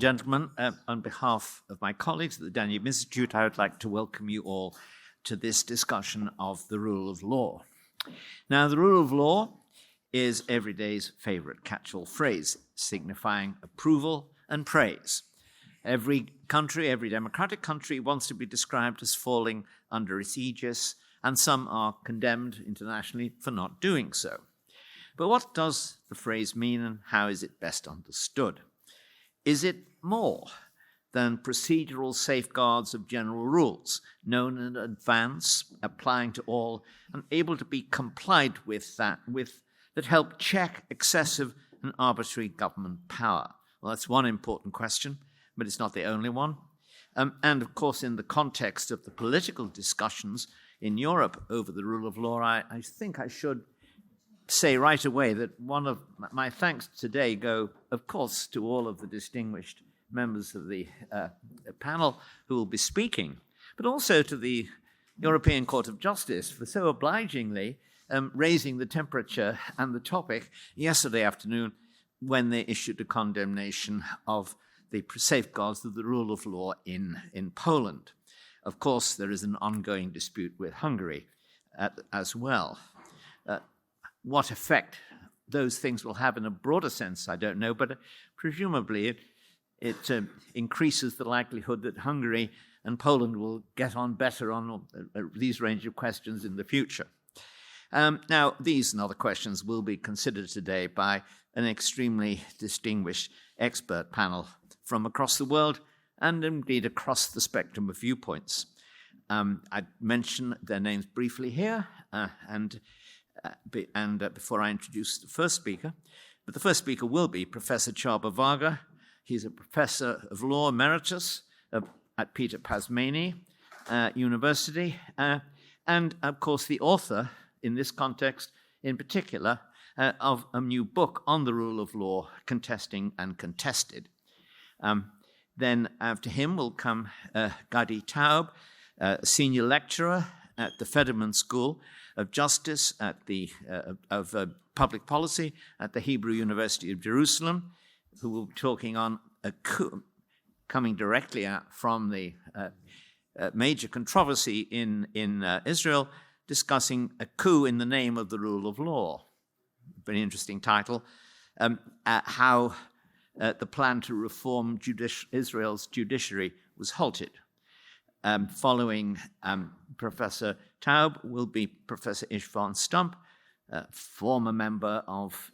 gentlemen, on behalf of my colleagues at the Danube Institute, I would like to welcome you all to this discussion of the rule of law. Now, the rule of law is everyday's favorite catch-all phrase, signifying approval and praise. Every country, every democratic country, wants to be described as falling under its aegis, and some are condemned internationally for not doing so. But what does the phrase mean, and how is it best understood? Is it more than procedural safeguards of general rules, known in advance, applying to all, and able to be complied with that help check excessive and arbitrary government power? Well, that's one important question, but it's not the only one. And of course, in the context of the political discussions in Europe over the rule of law, I think I should say right away that one of my thanks today go, of course, to all of the distinguished members of the panel who will be speaking, but also to the European Court of Justice for so obligingly raising the temperature and the topic yesterday afternoon when they issued a condemnation of the safeguards of the rule of law in Poland. Of course, there is an ongoing dispute with Hungary as well. What effect those things will have in a broader sense, I don't know, but presumably it increases the likelihood that Hungary and Poland will get on better on these range of questions in the future. Now, these and other questions will be considered today by an extremely distinguished expert panel from across the world and indeed across the spectrum of viewpoints. I'd mention their names briefly here, before I introduce the first speaker. But the first speaker will be Professor Csaba Varga. He's a professor of law emeritus at Peter Pázmány University, and of course the author in this context in particular of a new book on the rule of law, Contesting and Contested. Then after him will come Gadi Taub, a senior lecturer at the Federman School of Justice of Public Policy at the Hebrew University of Jerusalem, who will be talking on a coup, coming directly out from the major controversy in Israel, discussing a coup in the name of the rule of law. Very interesting title. How the plan to reform Israel's judiciary was halted. Following Professor Taub will be Professor István Stump, former member of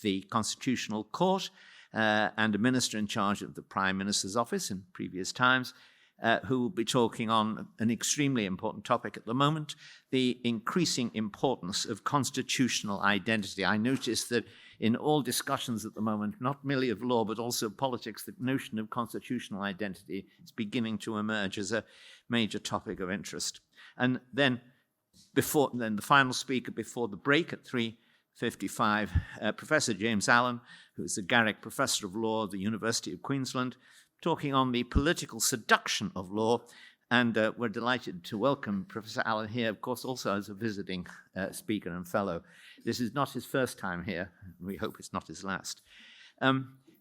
the Constitutional Court and a minister in charge of the Prime Minister's office in previous times, who will be talking on an extremely important topic at the moment, the increasing importance of constitutional identity. I notice that in all discussions at the moment, not merely of law, but also politics, the notion of constitutional identity is beginning to emerge as a major topic of interest. And then the final speaker before the break at 3:55, Professor James Allen, who is the Garrick Professor of Law at the University of Queensland, talking on the political seduction of law. And we're delighted to welcome Professor Allen here, of course, also as a visiting speaker and fellow. This is not his first time here. We hope it's not his last.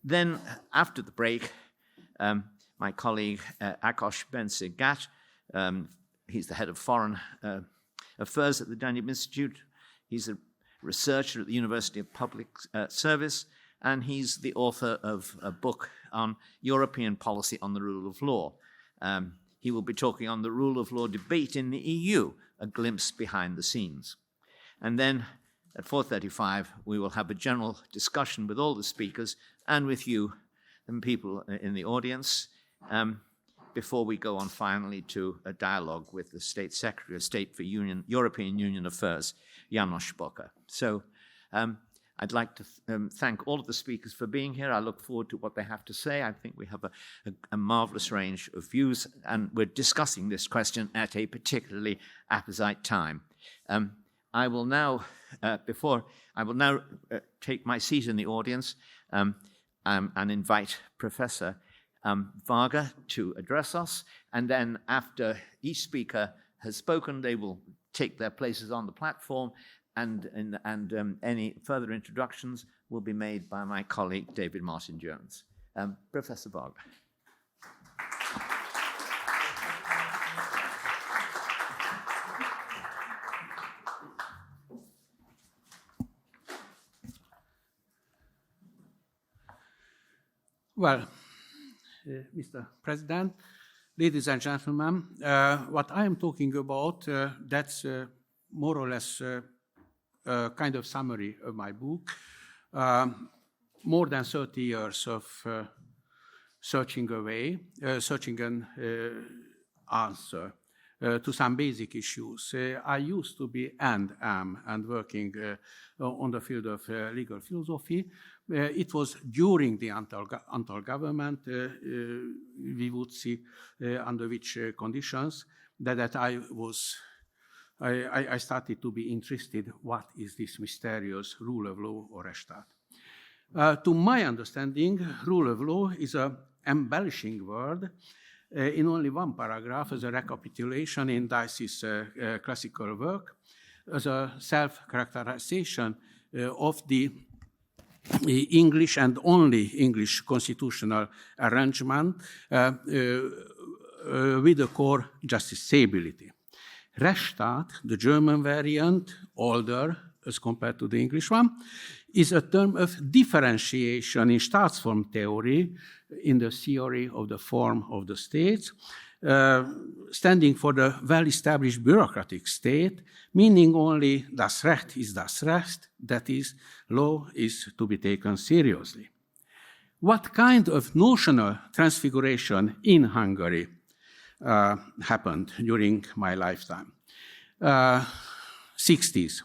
Then, after the break, my colleague Ákos Bence-Gat, he's the head of foreign affairs at the Danube Institute. He's a researcher at the University of Public Service, and he's the author of a book on European policy on the rule of law. He will be talking on the rule of law debate in the EU, a glimpse behind the scenes. And then at 4:35, we will have a general discussion with all the speakers and with you and people in the audience before we go on finally to a dialogue with the State Secretary of State for European Union Affairs, János Boka. So I'd like to thank all of the speakers for being here. I look forward to what they have to say. I think we have a marvelous range of views, and we're discussing this question at a particularly apposite time. I will now take my seat in the audience and invite Professor Varga to address us. And then after each speaker has spoken, they will take their places on the platform, and any further introductions will be made by my colleague David Martin Jones. Professor Varga. Well, Mr. President, ladies and gentlemen, what I am talking about, that's more or less a kind of summary of my book. More than 30 years of searching an answer to some basic issues. I used to be and am working on the field of legal philosophy. It was during the Antal government, we would see under which conditions, that I started to be interested, what is this mysterious rule of law or Rechtsstaat? To my understanding, rule of law is an embellishing word in only one paragraph as a recapitulation in Dicey's classical work, as a self-characterization of the English and only English constitutional arrangement with the core justiciability. Rechtsstaat, the German variant, older as compared to the English one, is a term of differentiation in Staatsform theory, in the theory of the form of the states, standing for the well-established bureaucratic state, meaning only das Recht is das Recht, that is, law is to be taken seriously. What kind of notional transfiguration in Hungary happened during my lifetime? 60s,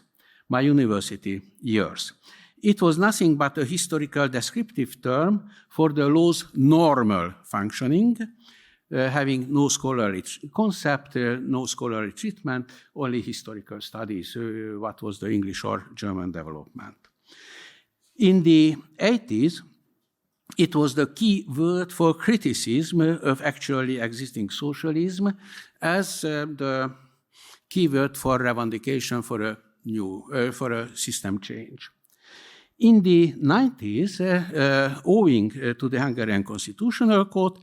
my university years. It was nothing but a historical descriptive term for the law's normal functioning, having no scholarly concept, no scholarly treatment, only historical studies, what was the English or German development. In the 80s, it was the key word for criticism of actually existing socialism as the key word for revendication for a system change. In the 90s, owing to the Hungarian Constitutional Court,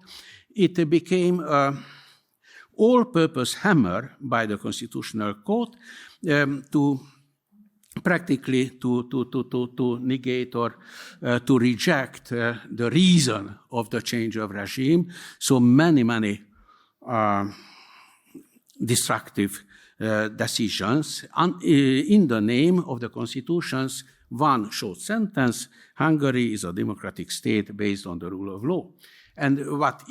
it became an all-purpose hammer by the Constitutional Court to practically to negate or to reject the reason of the change of regime. So many destructive decisions in the name of the Constitution's one short sentence: Hungary is a democratic state based on the rule of law. And what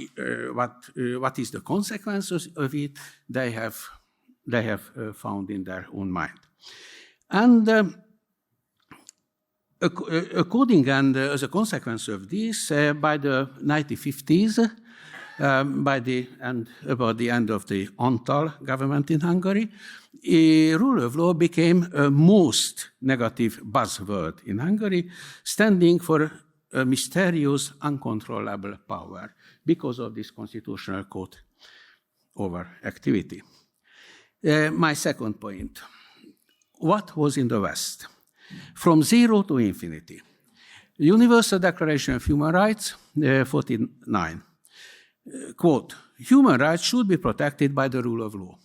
is the consequences of it? They have found in their own mind. And according and as a consequence of this, by the 1950s, about the end of the Antal government in Hungary, rule of law became a most negative buzzword in Hungary, standing for a mysterious, uncontrollable power because of this Constitutional Court overactivity. My second point. What was in the West? From zero to infinity. Universal Declaration of Human Rights, 49. Quote, human rights should be protected by the rule of law.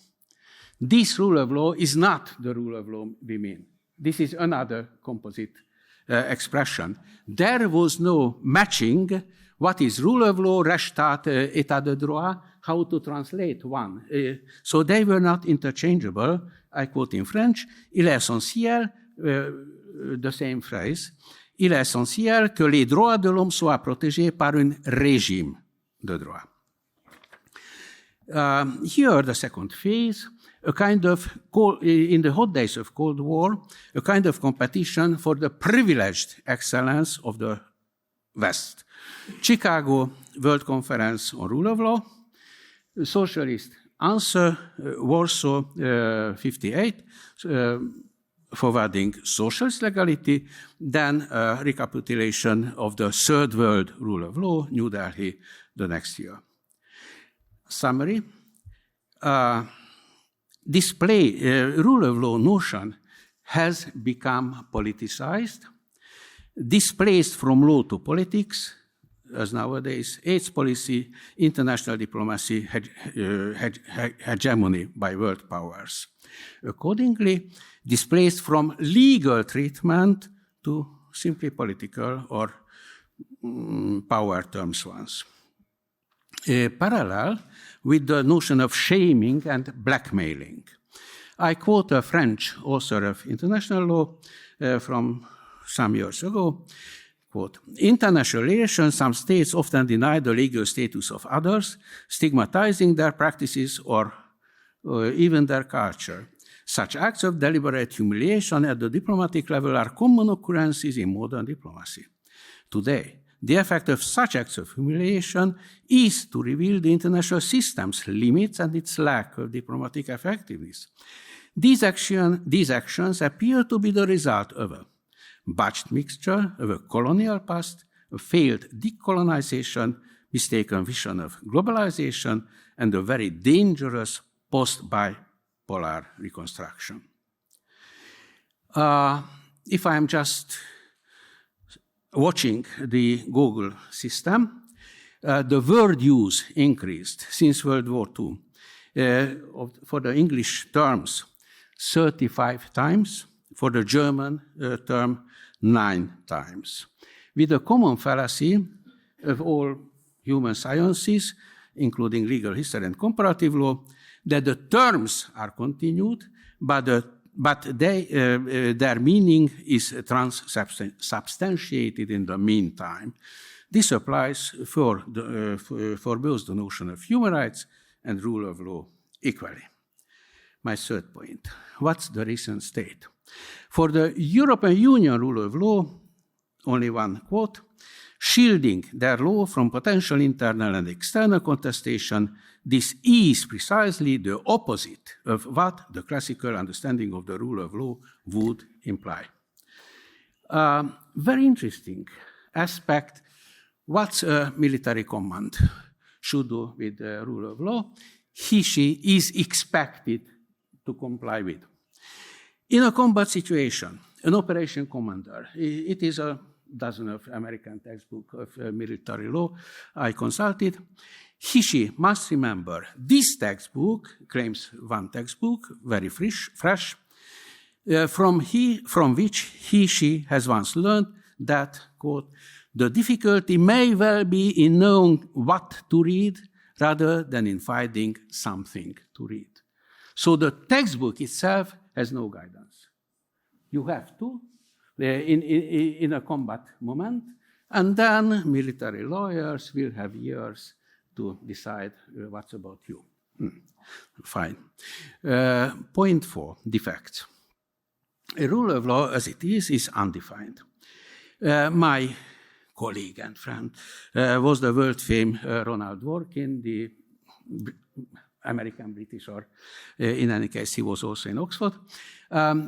This rule of law is not the rule of law we mean. This is another composite expression. There was no matching what is rule of law, Rechtsstaat, état de droit, how to translate one. So they were not interchangeable. I quote in French, il est essentiel, the same phrase, il est essentiel que les droits de l'homme soient protégés par un régime de droit. Here, the second phase, a kind of, in the hot days of Cold War, a kind of competition for the privileged excellence of the West. Chicago World Conference on Rule of Law, Socialist Answer, Warsaw 58, forwarding socialist legality, then recapitulation of the Third World Rule of Law, New Delhi, the next year. Summary. Rule of law notion has become politicized, displaced from law to politics, as nowadays, AIDS policy, international diplomacy, hegemony by world powers. Accordingly, displaced from legal treatment to simply political or power terms ones. Parallel with the notion of shaming and blackmailing. I quote a French author of international law from some years ago, quote, "International relations, some states often deny the legal status of others, stigmatizing their practices or even their culture. Such acts of deliberate humiliation at the diplomatic level are common occurrences in modern diplomacy. Today, the effect of such acts of humiliation is to reveal the international system's limits and its lack of diplomatic effectiveness. These actions appear to be the result of a botched mixture of a colonial past, a failed decolonization, mistaken vision of globalization, and a very dangerous post-bipolar reconstruction." If I'm just watching the Google system, the word use increased since World War II for the English terms 35 times, for the German term 9 times, with a common fallacy of all human sciences, including legal history and comparative law, that the terms are continued, but their meaning is transubstantiated in the meantime. This applies for both the notion of human rights and rule of law equally. My third point, what's the recent state? For the European Union rule of law, only one quote, "Shielding their law from potential internal and external contestation, this is precisely the opposite of what the classical understanding of the rule of law would imply." Very interesting aspect, what a military command should do with the rule of law, she is expected to comply with. In a combat situation, an operation commander, it is a dozen of American textbooks of military law I consulted, she must remember this textbook, claims one textbook, very fresh, from which she has once learned that, quote, "the difficulty may well be in knowing what to read rather than in finding something to read." So the textbook itself has no guidance. You have to, in a combat moment, and then military lawyers will have years to decide what's about you. Fine. Point 4, defects. A rule of law as it is undefined. My colleague and friend was the world-famed Ronald Dworkin, the American-British, or in any case, he was also in Oxford.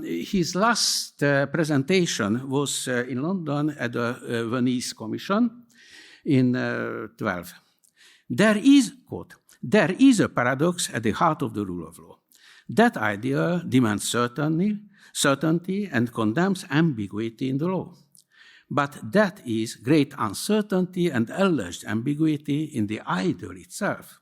His last presentation was in London at the Venice Commission in 12. There is, quote, "there is a paradox at the heart of the rule of law. That idea demands certainty and condemns ambiguity in the law. But that is great uncertainty and alleged ambiguity in the ideal itself.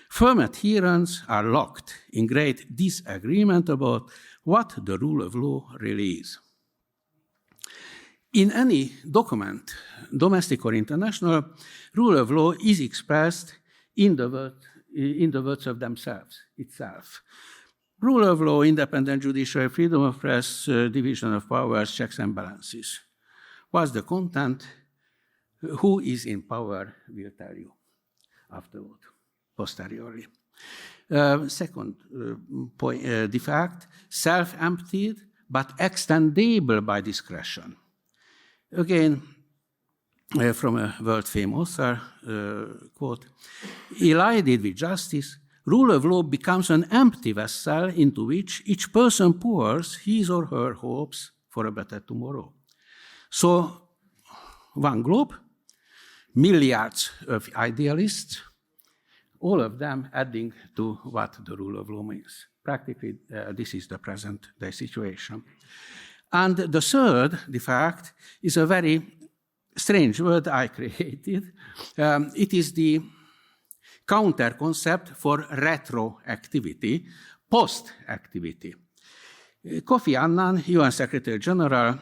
Firm adherents are locked in great disagreement about what the rule of law really is." In any document, domestic or international, rule of law is expressed in the words of themselves, itself. Rule of law, independent judiciary, freedom of press, division of powers, checks and balances. What's the content? Who is in power will tell you afterward, posteriorly. Second point, defect, self-emptied but extendable by discretion. Again, from a world-famous author, quote, "Elided with justice, rule of law becomes an empty vessel into which each person pours his or her hopes for a better tomorrow." So, one globe, milliards of idealists, all of them adding to what the rule of law means. Practically, this is the present-day situation. And the third defect is a very strange word I created. It is the counter concept for retroactivity, post-activity. Kofi Annan, UN Secretary General,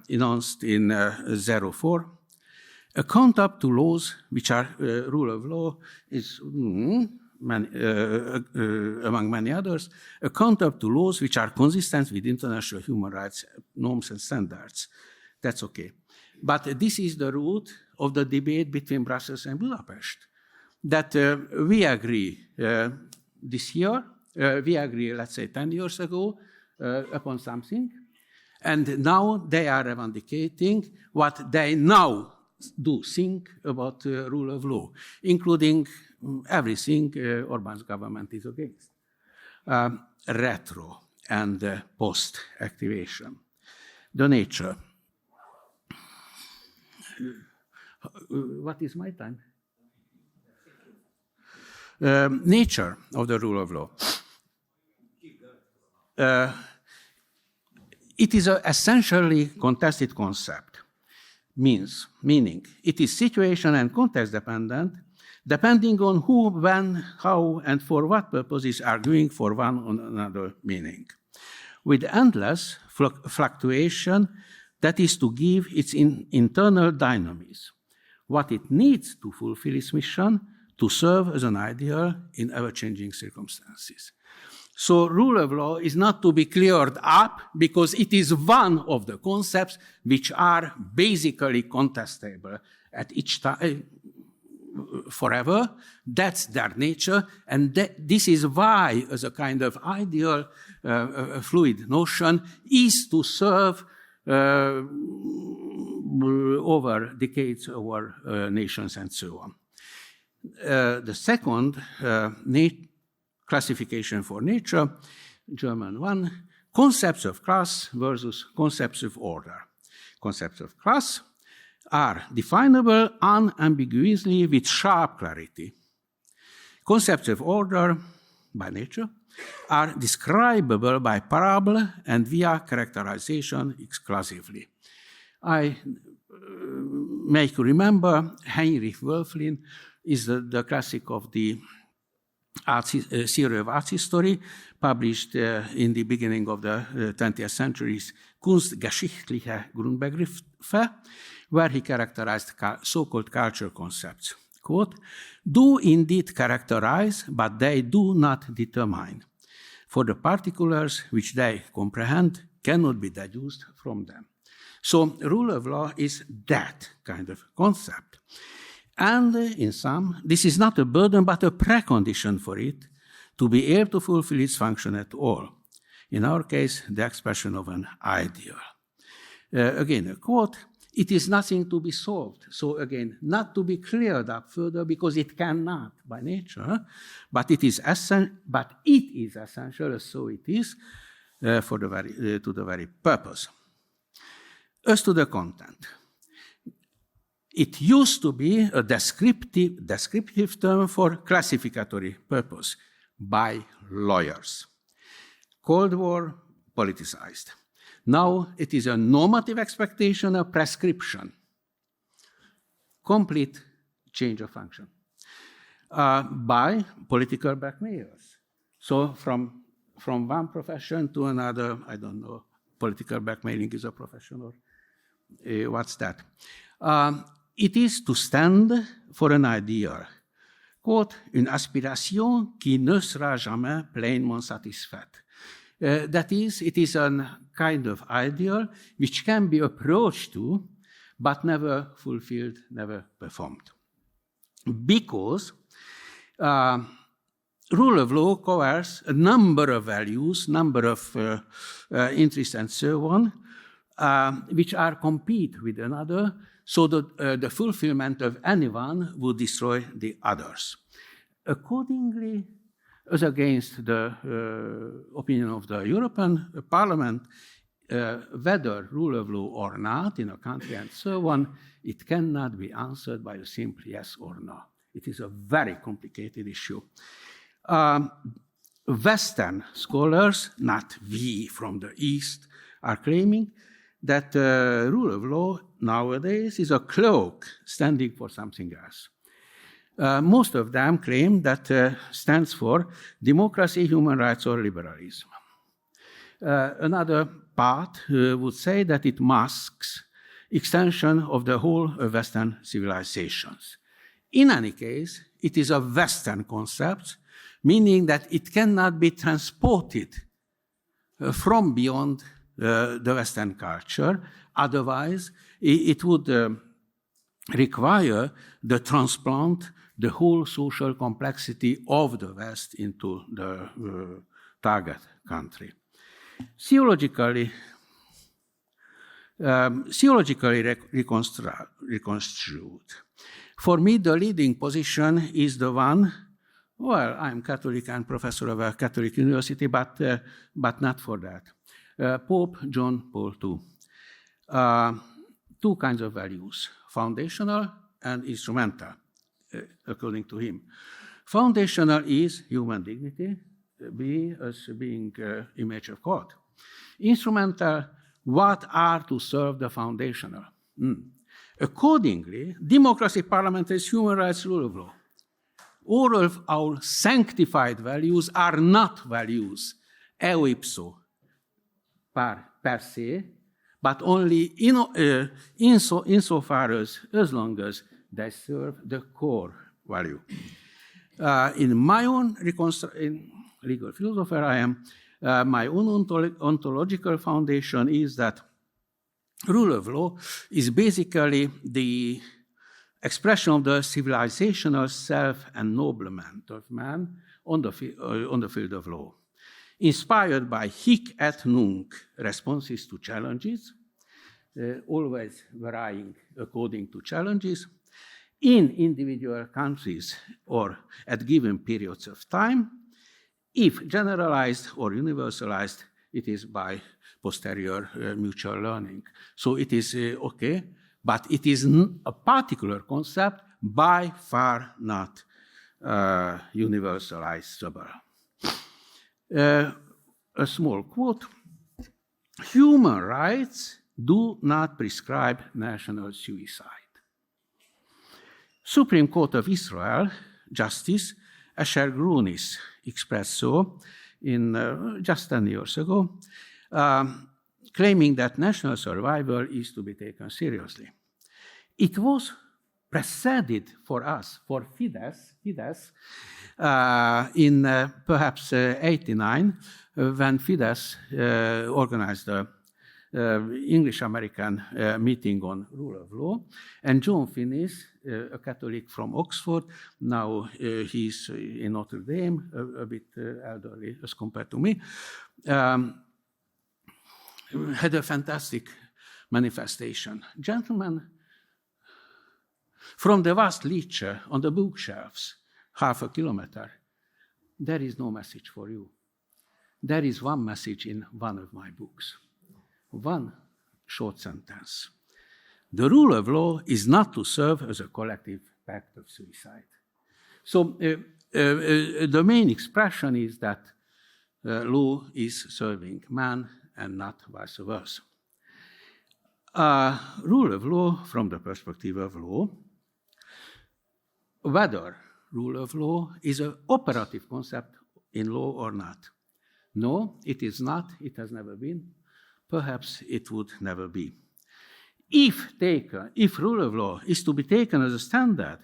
announced in 2004, a count-up to laws which are rule of law is, among many others, a count-up to laws which are consistent with international human rights norms and standards. That's okay. But this is the root of the debate between Brussels and Budapest. That we agree this year, we agree, let's say, 10 years ago, upon something, and now they are revendicating what they now do think about rule of law, including everything Orban's government is against. Retro and post-activation. The nature. What is my time? Nature of the rule of law. It is an essentially contested concept, meaning it is situation and context dependent, depending on who, when, how, and for what purpose is arguing for one or another meaning, with endless fluctuation that is to give its internal dynamism, what it needs to fulfill its mission, to serve as an ideal in ever-changing circumstances. So rule of law is not to be cleared up because it is one of the concepts which are basically contestable at each time, forever. That's their nature, and this is why, as a kind of ideal fluid notion, is to serve over decades, over nations, and so on. The second classification for nature, German one, concepts of class versus concepts of order. Concepts of class are definable unambiguously with sharp clarity. Concepts of order, by nature, are describable by parable and via characterization exclusively. I make you remember Heinrich Wölfflin is the classic of the theory of art history, published in the beginning of the 20th century's Kunstgeschichtliche Grundbegriffe, where he characterized so-called culture concepts. Quote, do indeed characterize, but they do not determine. For the particulars which they comprehend cannot be deduced from them. So rule of law is that kind of concept. And in sum, this is not a burden, but a precondition for it to be able to fulfill its function at all. In our case, the expression of an ideal. Again, a quote, it is nothing to be solved. So again, not to be cleared up further because it cannot by nature, but it is essential, so it is, to the very purpose. As to the content, it used to be a descriptive term for classificatory purpose by lawyers. Cold War, politicized. Now it is a normative expectation, a prescription. Complete change of function by political blackmailers. So from one profession to another, I don't know, political blackmailing is a profession or what's that? It is to stand for an ideal. Quote, une aspiration qui ne sera jamais pleinement satisfaite. That is, it is a kind of ideal which can be approached to, but never fulfilled, never performed. Because rule of law covers a number of values, number of interests, and so on, which are compete with another, so that the fulfillment of anyone would destroy the others. Accordingly, as against the opinion of the European Parliament, whether rule of law or not in a country and so on, it cannot be answered by a simple yes or no. It is a very complicated issue. Western scholars, not we from the East, are claiming that rule of law nowadays is a cloak standing for something else. Most of them claim that stands for democracy, human rights, or liberalism. Another part would say that it masks extension of the whole Western civilizations. In any case, it is a Western concept, meaning that it cannot be transported from beyond the Western culture. Otherwise, it would require the transplant the whole social complexity of the West into the target country. Theologically reconstrued. For me, the leading position is the one, well, I'm Catholic and professor of a Catholic university, but not for that. Pope John Paul II. Two kinds of values, foundational and instrumental, according to him. Foundational is human dignity, as being image of God. Instrumental, what are to serve the foundational? Accordingly, democracy, parliamentarism, human rights, rule of law. All of our sanctified values are not values eo ipso per se, but only insofar as long as they serve the core value. In my own legal philosopher, I am my own ontological foundation is that rule of law is basically the expression of the civilizational self-ennoblement of man on the field of law, inspired by hic et nunc responses to challenges, always varying according to challenges, in individual countries or at given periods of time. If generalized or universalized, it is by posterior mutual learning. So it is okay, but it is a particular concept, by far not universalizable. A small quote: human rights do not prescribe national suicide. Supreme Court of Israel Justice Asher Grunis expressed so in just 10 years ago, claiming that national survival is to be taken seriously. It was preceded for us, for Fidesz in perhaps 89, when Fidesz organized the English-American meeting on rule of law. And John Finnis, a Catholic from Oxford, now he's in Notre Dame, a bit elderly as compared to me, had a fantastic manifestation. Gentlemen, from the vast literature on the bookshelves, half a kilometer, there is no message for you. There is one message in one of my books. One short sentence. The rule of law is not to serve as a collective pact of suicide. So the main expression is that law is serving man and not vice versa. Rule of law from the perspective of law, whether rule of law is an operative concept in law or not. No, it is not. It has never been. Perhaps it would never be. If rule of law is to be taken as a standard,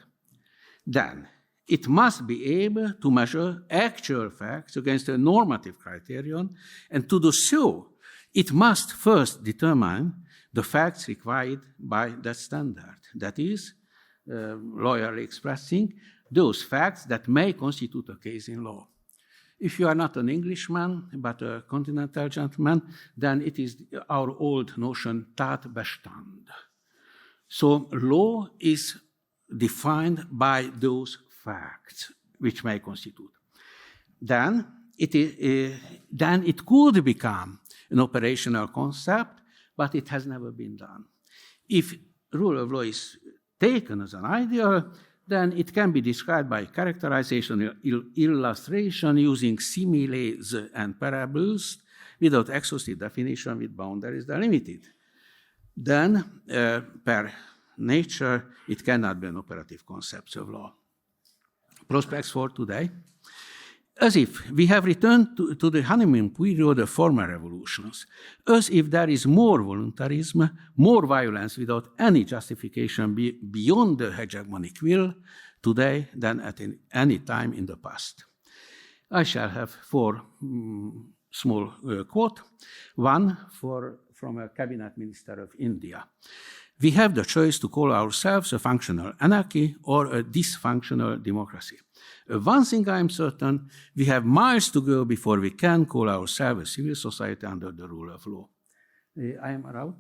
then it must be able to measure actual facts against a normative criterion, and to do so, it must first determine the facts required by that standard. That is, lawyerly expressing, those facts that may constitute a case in law. If you are not an Englishman, but a continental gentleman, then it is our old notion, Tatbestand. So law is defined by those facts which may constitute. Then it could become an operational concept, but it has never been done. If rule of law is taken as an ideal, then it can be described by characterization, illustration, using similes and parables, without exhaustive definition with boundaries delimited. then per nature, it cannot be an operative concept of law. Prospects for today. As if we have returned to the honeymoon period of former revolutions, as if there is more voluntarism, more violence without any justification beyond the hegemonic will today than at any time in the past. I shall have 4 small quotes. One from a cabinet minister of India. We have the choice to call ourselves a functional anarchy or a dysfunctional democracy. One thing I am certain, we have miles to go before we can call ourselves a civil society under the rule of law. I am around?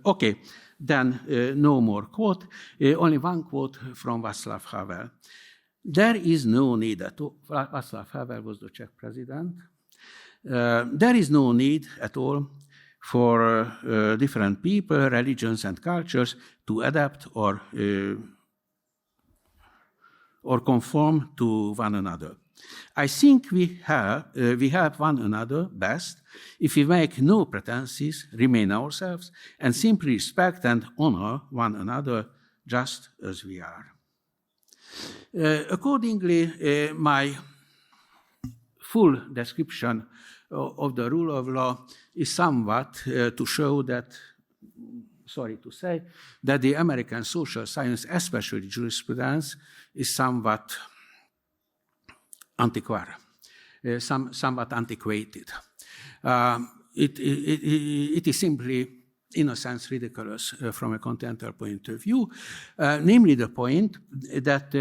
Okay, then no more quote. Only one quote from Václav Havel. There is no need at all. Václav Havel was the Czech president. There is no need at all for different people, religions, and cultures to adapt or conform to one another. I think we help one another best if we make no pretenses, remain ourselves, and simply respect and honor one another just as we are. Accordingly, my full description of the rule of law is somewhat to show that, sorry to say, that the American social science, especially jurisprudence, is somewhat somewhat antiquated. It is simply, in a sense, ridiculous from a continental point of view, namely the point that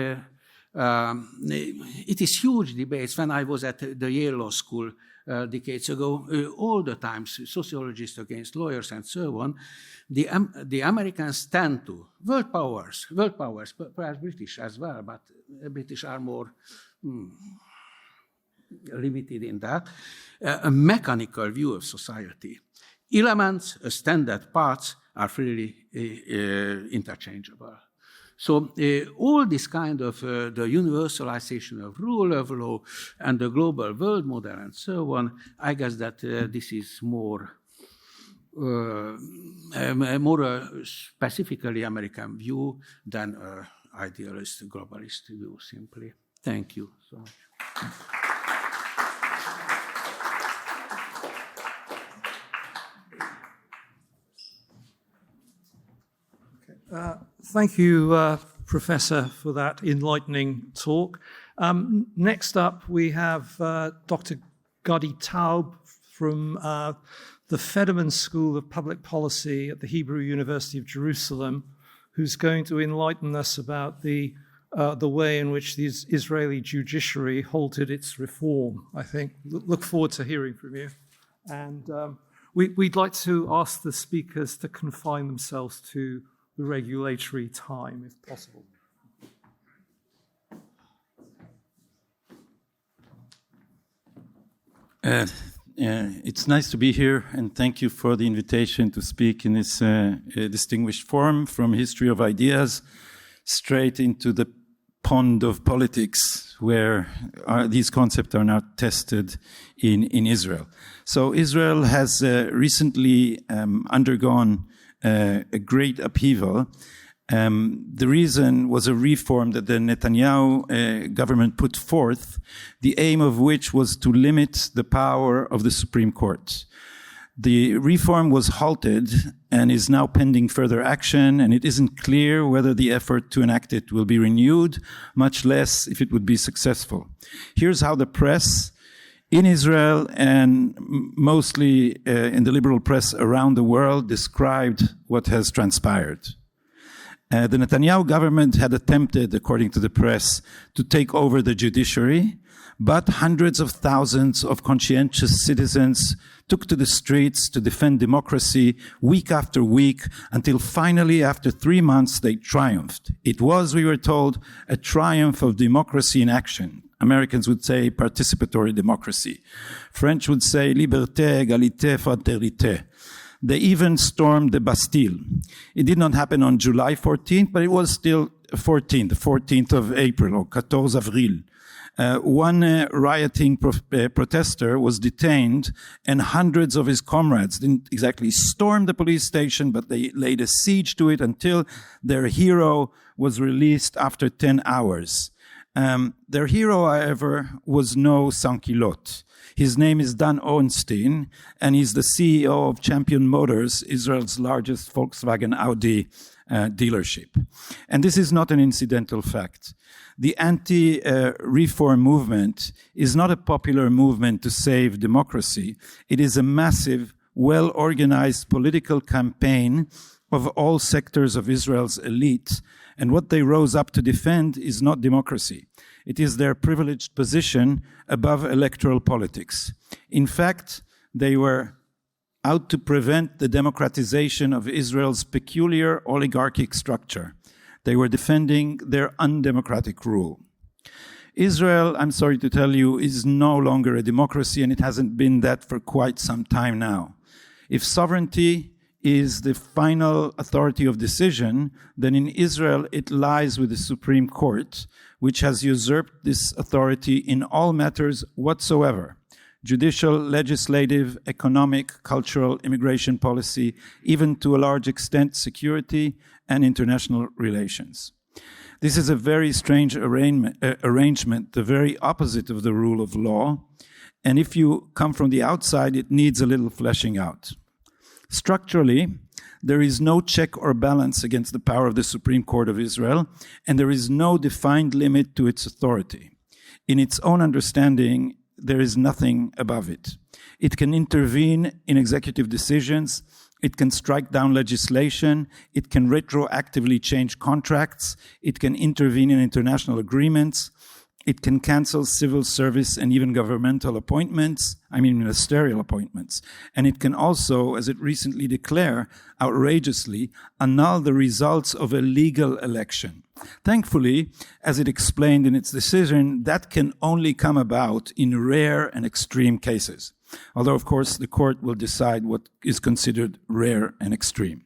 it is huge debates. When I was at the Yale Law School decades ago, all the time, sociologists against lawyers and so on, the Americans tend to, world powers, perhaps British as well, but British are more limited in that, a mechanical view of society. Elements, standard parts are freely interchangeable. So all this kind of the universalization of rule of law and the global world model and so on, I guess that this is more specifically American view than an idealist, globalist view, simply. Thank you so much. Thank you, Professor, for that enlightening talk. Next up, we have Dr. Gadi Taub from the Federman School of Public Policy at the Hebrew University of Jerusalem, who's going to enlighten us about the way in which the Israeli judiciary halted its reform, I think. Look forward to hearing from you. And we'd like to ask the speakers to confine themselves to the regulatory time, if possible. It's nice to be here, and thank you for the invitation to speak in this distinguished forum, from history of ideas straight into the pond of politics, where these concepts are now tested in Israel. So Israel has recently undergone a great upheaval. The reason was a reform that the Netanyahu government put forth, the aim of which was to limit the power of the Supreme Court. The reform was halted and is now pending further action, and it isn't clear whether the effort to enact it will be renewed, much less if it would be successful. Here's how the press in Israel and mostly in the liberal press around the world described what has transpired. The Netanyahu government had attempted, according to the press, to take over the judiciary, but hundreds of thousands of conscientious citizens took to the streets to defend democracy week after week until finally, after 3 months, they triumphed. It was, we were told, a triumph of democracy in action. Americans would say participatory democracy. French would say liberté, égalité, fraternité. They even stormed the Bastille. It did not happen on July 14th, but it was still the 14th of April, or 14 Avril. One rioting protester was detained, and hundreds of his comrades didn't exactly storm the police station, but they laid a siege to it until their hero was released after 10 hours. Their hero, however, was no Sankilot. His name is Dan Ornstein, and he's the CEO of Champion Motors, Israel's largest Volkswagen Audi dealership. And this is not an incidental fact. The anti-reform movement is not a popular movement to save democracy. It is a massive, well-organized political campaign of all sectors of Israel's elite. And what they rose up to defend is not democracy. It is their privileged position above electoral politics. In fact, they were out to prevent the democratization of Israel's peculiar oligarchic structure. They were defending their undemocratic rule. Israel, I'm sorry to tell you, is no longer a democracy, and it hasn't been that for quite some time now. If sovereignty is the final authority of decision, then in Israel it lies with the Supreme Court, which has usurped this authority in all matters whatsoever: judicial, legislative, economic, cultural, immigration policy, even to a large extent security and international relations. This is a very strange arrangement, the very opposite of the rule of law, and if you come from the outside, it needs a little fleshing out. Structurally, there is no check or balance against the power of the Supreme Court of Israel, and there is no defined limit to its authority. In its own understanding, there is nothing above it. It can intervene in executive decisions, it can strike down legislation, it can retroactively change contracts, it can intervene in international agreements, it can cancel civil service and even governmental appointments, ministerial appointments. And it can also, as it recently declared, outrageously, annul the results of a legal election. Thankfully, as it explained in its decision, that can only come about in rare and extreme cases. Although, of course, the court will decide what is considered rare and extreme.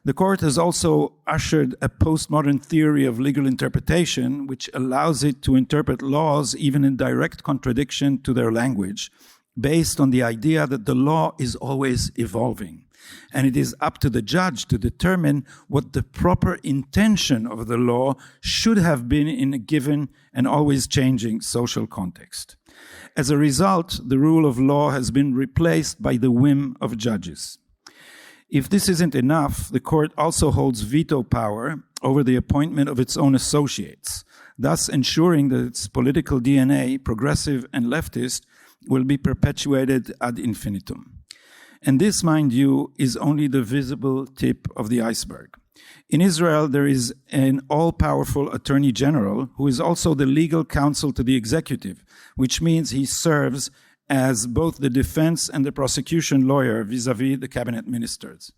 The court has also ushered a postmodern theory of legal interpretation, which allows it to interpret laws even in direct contradiction to their language, based on the idea that the law is always evolving. And it is up to the judge to determine what the proper intention of the law should have been in a given and always changing social context. As a result, the rule of law has been replaced by the whim of judges. If this isn't enough, the court also holds veto power over the appointment of its own associates, thus ensuring that its political DNA, progressive and leftist, will be perpetuated ad infinitum. And this, mind you, is only the visible tip of the iceberg. In Israel, there is an all-powerful attorney general who is also the legal counsel to the executive, which means he serves as both the defense and the prosecution lawyer vis-à-vis the cabinet ministers.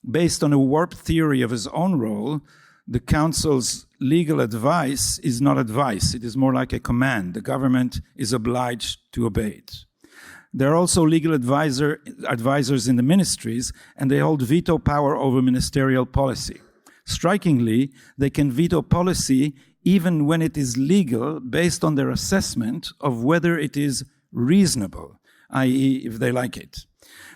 Based on a warped theory of his own role, the council's legal advice is not advice. It is more like a command. The government is obliged to obey it. There are also legal advisors in the ministries, and they hold veto power over ministerial policy. Strikingly, they can veto policy even when it is legal based on their assessment of whether it is reasonable, i.e., if they like it.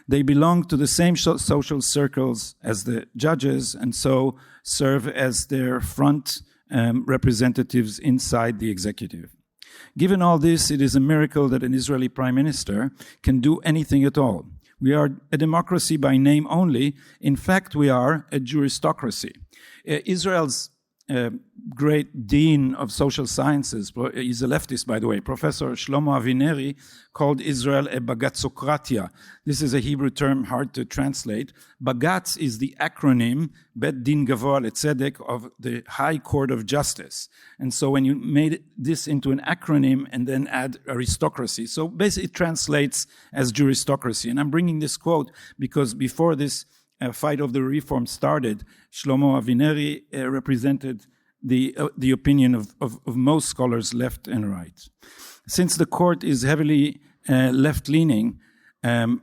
They belong to the same social circles as the judges and so serve as their front representatives inside the executive. Given all this, it is a miracle that an Israeli prime minister can do anything at all. We are a democracy by name only. In fact, we are a juristocracy. Israel's great dean of social sciences, he's a leftist, by the way, Professor Shlomo Avineri, called Israel a bagatzokratia. This is a Hebrew term hard to translate. Bagatz is the acronym, Bet Din Gavoa Letzedek, of the High Court of Justice. And so when you made this into an acronym and then add aristocracy, so basically it translates as juristocracy. And I'm bringing this quote because before this fight of the reform started, Shlomo Avineri represented the opinion of most scholars, left and right. Since the court is heavily left-leaning and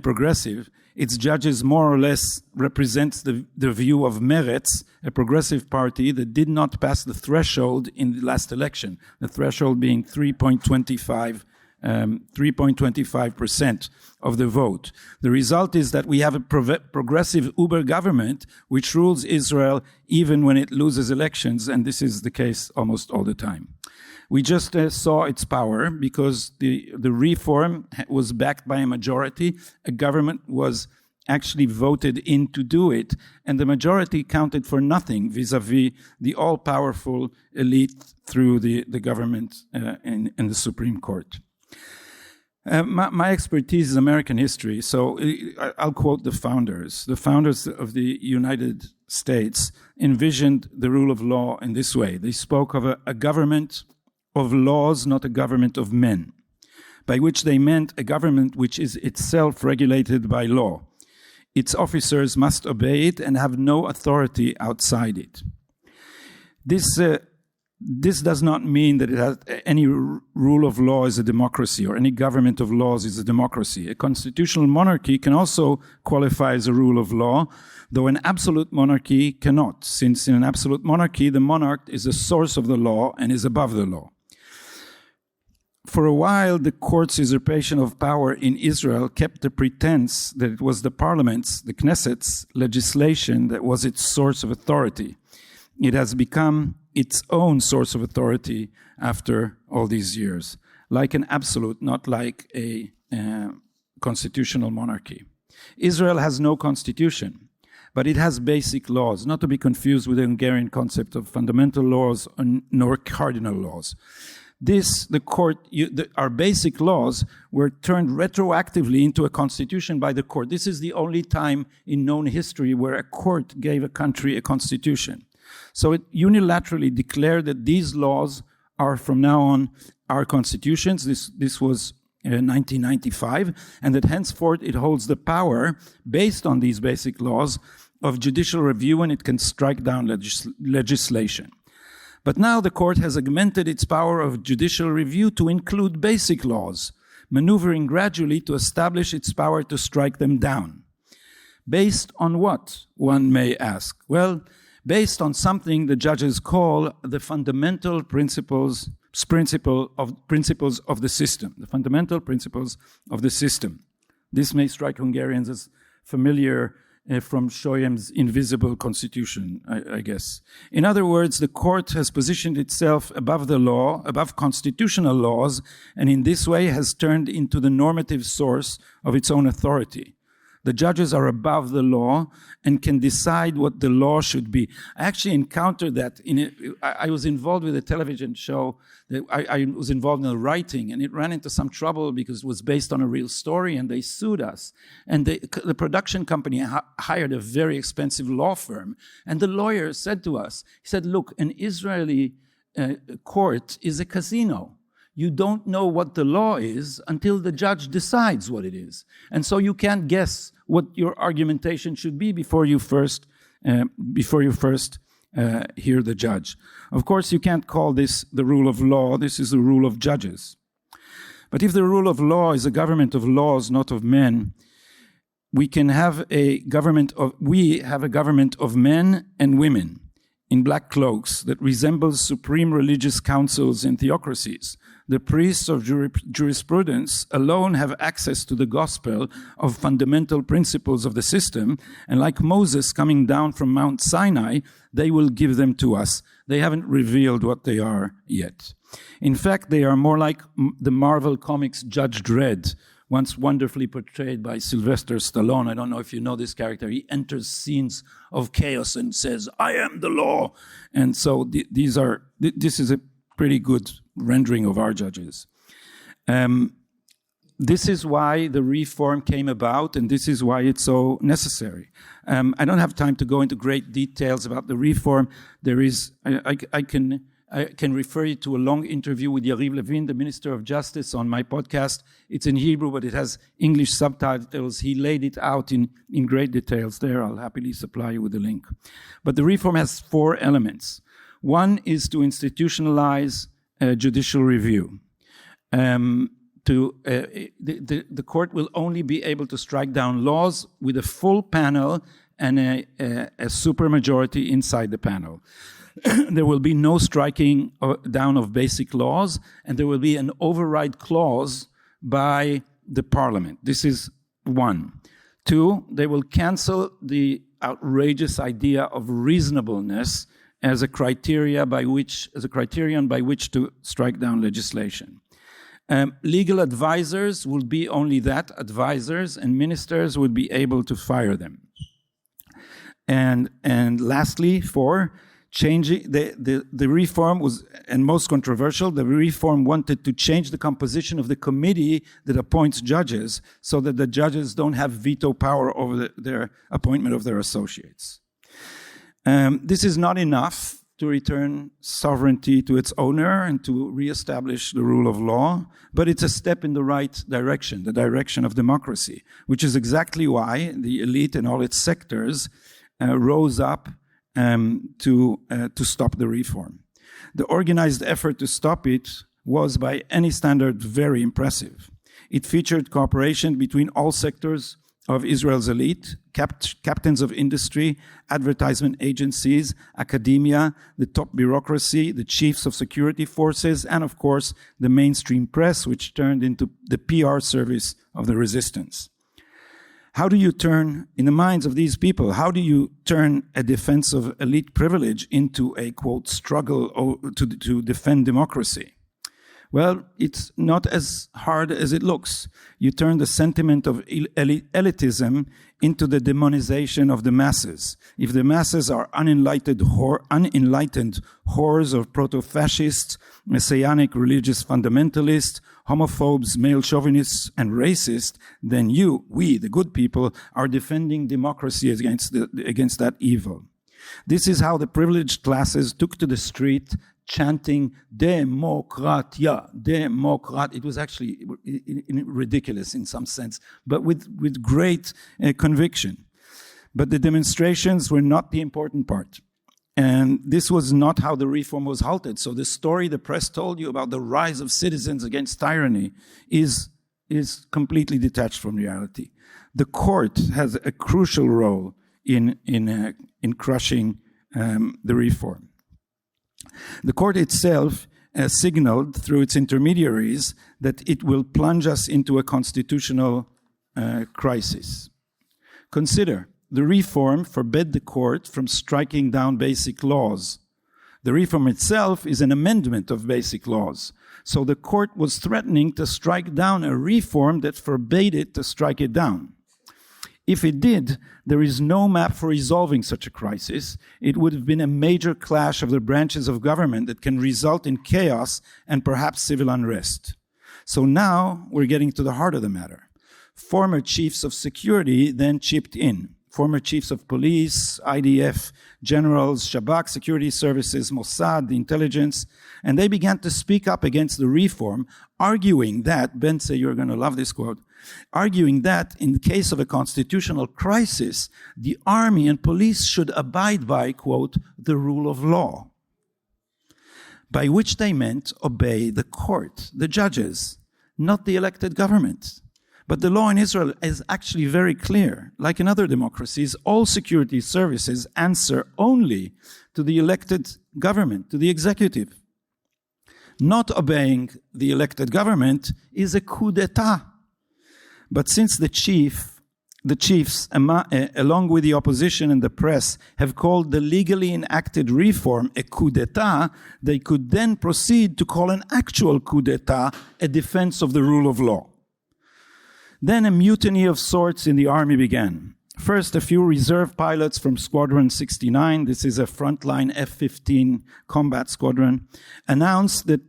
progressive, Its judges more or less represents the view of Meretz, a progressive party that did not pass the threshold in the last election, the threshold being 3.25% of the vote. The result is that we have a progressive Uber government which rules Israel even when it loses elections, and this is the case almost all the time. We just saw its power because the reform was backed by a majority. A government was actually voted in to do it, and the majority counted for nothing vis-à-vis the all-powerful elite through the government and the Supreme Court. My expertise is American history, so I'll quote the founders. The founders of the United States envisioned the rule of law in this way. They spoke of a government of laws, not a government of men, by which they meant a government which is itself regulated by law. Its officers must obey it and have no authority outside it. This does not mean that it has any rule of law is a democracy or any government of laws is a democracy. A constitutional monarchy can also qualify as a rule of law, though an absolute monarchy cannot, since in an absolute monarchy, the monarch is the source of the law and is above the law. For a while, the court's usurpation of power in Israel kept the pretense that it was the parliament's, the Knesset's, legislation that was its source of authority. It has become its own source of authority after all these years, like an absolute, not like a constitutional monarchy. Israel has no constitution, but it has basic laws, not to be confused with the Hungarian concept of fundamental laws nor cardinal laws. Our basic laws were turned retroactively into a constitution by the court. This is the only time in known history where a court gave a country a constitution. So it unilaterally declared that these laws are from now on our constitutions. This was 1995, and that henceforth it holds the power, based on these basic laws, of judicial review, and it can strike down legislation. But now the court has augmented its power of judicial review to include basic laws, maneuvering gradually to establish its power to strike them down. Based on what, one may ask? Well, based on something the judges call the fundamental principles of the system. The fundamental principles of the system. This may strike Hungarians as familiar from Sólyom's invisible constitution, I guess. In other words, the court has positioned itself above the law, above constitutional laws, and in this way has turned into the normative source of its own authority. The judges are above the law and can decide what the law should be. I actually encountered that. I was involved with a television show. I was involved in the writing, and it ran into some trouble because it was based on a real story, and they sued us. And the production company hired a very expensive law firm. And the lawyer said to us, he said, look, an Israeli court is a casino. You don't know what the law is until the judge decides what it is. And so you can't guess what your argumentation should be before you first hear the judge. Of course, you can't call this the rule of law. This is the rule of judges. But if the rule of law is a government of laws, not of men, we have a government of men and women in black cloaks that resembles supreme religious councils and theocracies. The priests of jurisprudence alone have access to the gospel of fundamental principles of the system, and like Moses coming down from Mount Sinai, they will give them to us. They haven't revealed what they are yet. In fact, they are more like the Marvel Comics Judge Dredd, once wonderfully portrayed by Sylvester Stallone. I don't know if you know this character. He enters scenes of chaos and says, I am the law. And so this is a pretty good rendering of our judges. This is why the reform came about, and this is why it's so necessary. I don't have time to go into great details about the reform. I can refer you to a long interview with Yariv Levin, the Minister of Justice, on my podcast. It's in Hebrew, but it has English subtitles. He laid it out in great details there. I'll happily supply you with the link. But the reform has 4 elements. One is to institutionalize judicial review. the court will only be able to strike down laws with a full panel and a supermajority inside the panel. There will be no striking down of basic laws, and there will be an override clause by the parliament. This is one. Two, they will cancel the outrageous idea of reasonableness as a criterion by which to strike down legislation. Legal advisors will be only that, advisors, and ministers would be able to fire them. And lastly, four, changing the reform was, and most controversial, the reform wanted to change the composition of the committee that appoints judges so that the judges don't have veto power over their appointment of their associates. This is not enough to return sovereignty to its owner and to reestablish the rule of law, but it's a step in the right direction, the direction of democracy, which is exactly why the elite in all its sectors rose up to stop the reform. The organized effort to stop it was, by any standard, very impressive. It featured cooperation between all sectors of Israel's elite, captains of industry, advertisement agencies, academia, the top bureaucracy, the chiefs of security forces, and of course, the mainstream press, which turned into the PR service of the resistance. How do you turn, in the minds of these people, how do you turn a defense of elite privilege into a, quote, struggle to defend democracy? Well, it's not as hard as it looks. You turn the sentiment of elitism into the demonization of the masses. If the masses are unenlightened whores of proto-fascists, messianic religious fundamentalists, homophobes, male chauvinists, and racists, then we, the good people, are defending democracy against that evil. This is how the privileged classes took to the street chanting "Demokratia, Demokrat." It was actually ridiculous in some sense, but with great conviction. But the demonstrations were not the important part. And this was not how the reform was halted. So the story the press told you about the rise of citizens against tyranny is completely detached from reality. The court has a crucial role in crushing the reform. The court itself signaled through its intermediaries that it will plunge us into a constitutional crisis. Consider, the reform forbade the court from striking down basic laws. The reform itself is an amendment of basic laws. So the court was threatening to strike down a reform that forbade it to strike it down. If it did, there is no map for resolving such a crisis. It would have been a major clash of the branches of government that can result in chaos and perhaps civil unrest. So now we're getting to the heart of the matter. Former chiefs of security then chipped in. Former chiefs of police, IDF, generals, Shabak, security services, Mossad, the intelligence, and they began to speak up against the reform, arguing that, Bence, you're going to love this quote, arguing that in the case of a constitutional crisis, the army and police should abide by, quote, the rule of law, by which they meant obey the court, the judges, not the elected government. But the law in Israel is actually very clear. Like in other democracies, all security services answer only to the elected government, to the executive. Not obeying the elected government is a coup d'etat. But since the chiefs, along with the opposition and the press, have called the legally enacted reform a coup d'etat, they could then proceed to call an actual coup d'etat a defense of the rule of law. Then a mutiny of sorts in the army began. First, a few reserve pilots from Squadron 69, this is a frontline F-15 combat squadron, announced that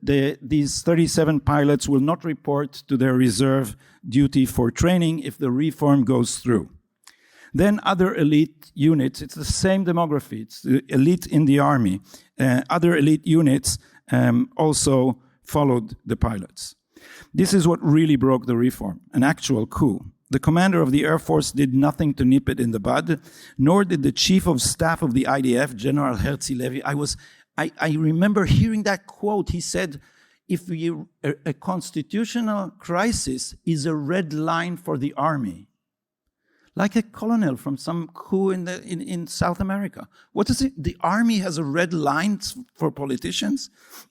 these 37 pilots will not report to their reserve duty for training if the reform goes through. Then other elite units, it's the same demography, it's the elite in the army, other elite units also followed the pilots. This is what really broke the reform, an actual coup. The commander of the Air Force did nothing to nip it in the bud, nor did the chief of staff of the IDF, General Herzi Levi. I remember hearing that quote. He said, a constitutional crisis is a red line for the army, like a colonel from some coup in South America. What is it? The army has a red line for politicians?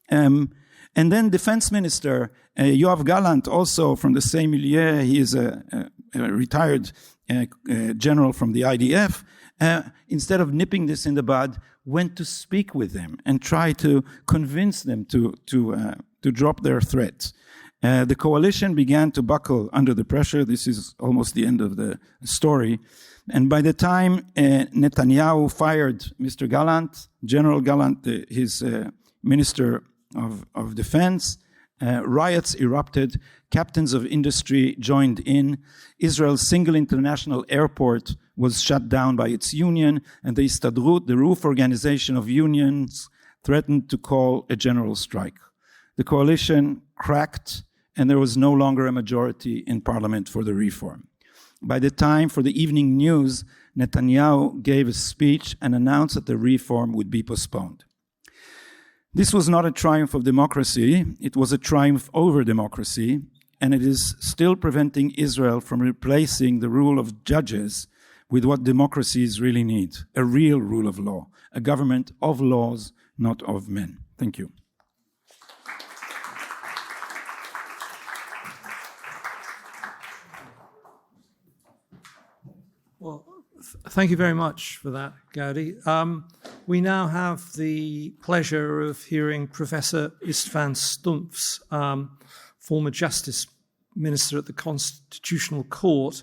And then Defense Minister Yoav Gallant, also from the same milieu, he is a retired general from the IDF, instead of nipping this in the bud, went to speak with them and try to convince them to drop their threats. The coalition began to buckle under the pressure. This is almost the end of the story. And by the time Netanyahu fired Mr. Gallant, General Gallant, his Minister of Defense, riots erupted. Captains of industry joined in. Israel's single international airport was shut down by its union, and the Istadrut, the roof organization of unions, threatened to call a general strike. The coalition cracked, and there was no longer a majority in parliament for the reform. By the time for the evening news, Netanyahu gave a speech and announced that the reform would be postponed. This was not a triumph of democracy, it was a triumph over democracy, and it is still preventing Israel from replacing the rule of judges with what democracies really need, a real rule of law, a government of laws, not of men. Thank you. Well, thank you very much for that, Gaudi. We now have the pleasure of hearing Professor Istvan Stumpfs, former Justice Minister at the Constitutional Court,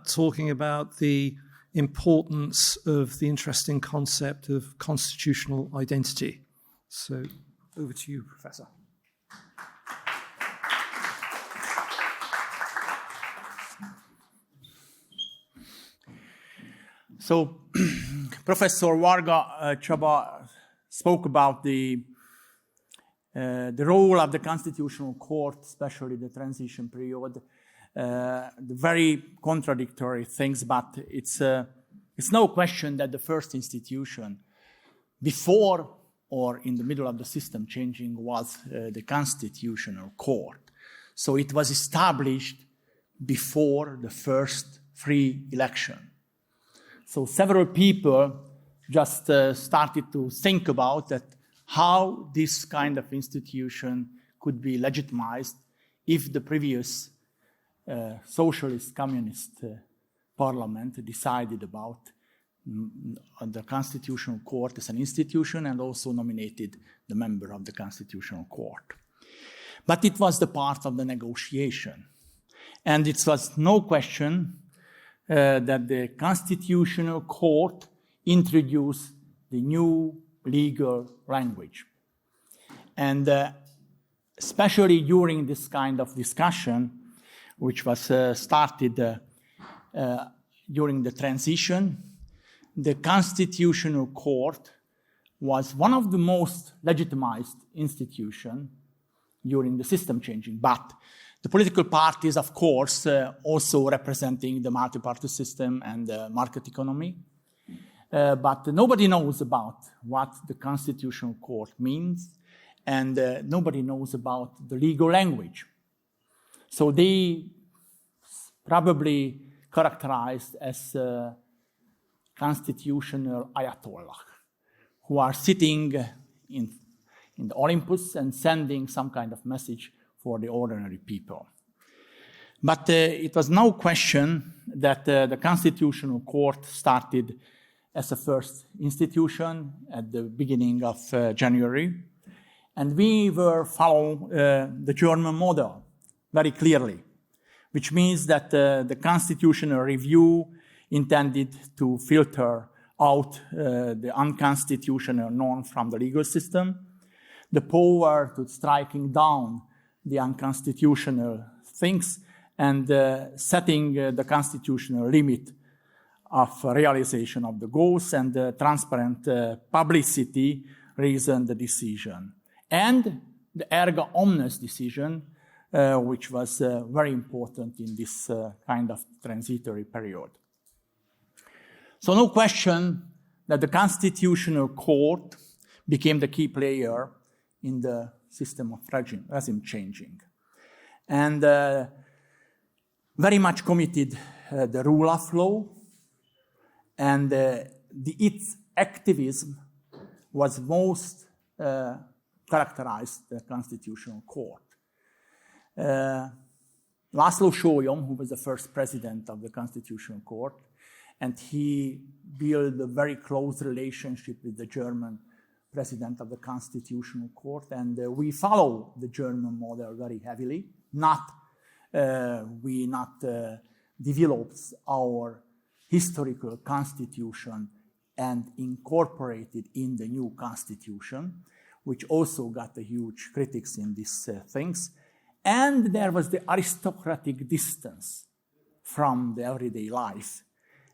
talking about the importance of the interesting concept of constitutional identity. So over to you, Professor. So, Professor Varga Csaba spoke about the role of the Constitutional Court, especially the transition period, the very contradictory things, but it's no question that the first institution, before or in the middle of the system changing, was the Constitutional Court. So it was established before the first free election. So several people just started to think about that how this kind of institution could be legitimized if the previous socialist communist parliament decided about the Constitutional Court as an institution and also nominated the member of the Constitutional Court. But it was the part of the negotiation. And it was no question that the Constitutional Court introduced the new legal language. And especially during this kind of discussion, which was started during the transition, the Constitutional Court was one of the most legitimized institutions during the system changing. But the political parties, of course, also representing the multi-party system and the market economy. But nobody knows about what the Constitutional Court means, and nobody knows about the legal language. So they probably characterized as constitutional ayatollah, who are sitting in the Olympus and sending some kind of message for the ordinary people. But it was no question that the Constitutional Court started as a first institution at the beginning of January. And we were following the German model very clearly, which means that the constitutional review intended to filter out the unconstitutional norms from the legal system, the power to striking down the unconstitutional things, and setting the constitutional limit of realization of the goals, and transparent publicity reasoned the decision. And the erga omnes decision, which was very important in this kind of transitory period. So no question that the Constitutional Court became the key player in the system of regime changing. And very much committed the rule of law, and its activism was most characterized the Constitutional Court. László Sólyom, who was the first president of the Constitutional Court, and he built a very close relationship with the German president of the Constitutional Court, and we follow the German model very heavily. We not developed our historical constitution and incorporated in the new constitution, which also got a huge critics in these things. And there was the aristocratic distance from the everyday life.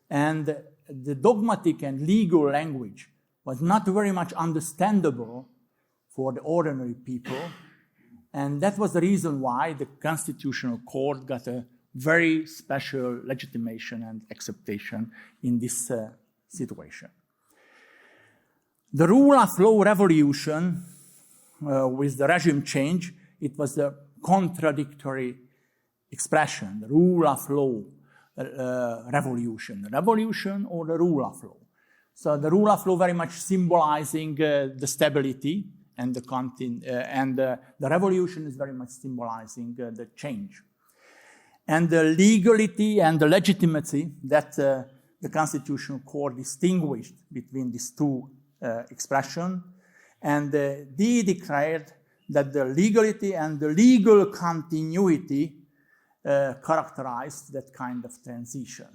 And the dogmatic and legal language was not very much understandable for the ordinary people. And that was the reason why the Constitutional Court got a very special legitimation and acceptation in this situation. The rule of law revolution with the regime change, it was a contradictory expression, the rule of law revolution. The revolution or the rule of law. So the rule of law very much symbolizing the stability, and the revolution is very much symbolizing the change. And the legality and the legitimacy that the Constitutional Court distinguished between these two expressions, and they declared that the legality and the legal continuity characterized that kind of transition.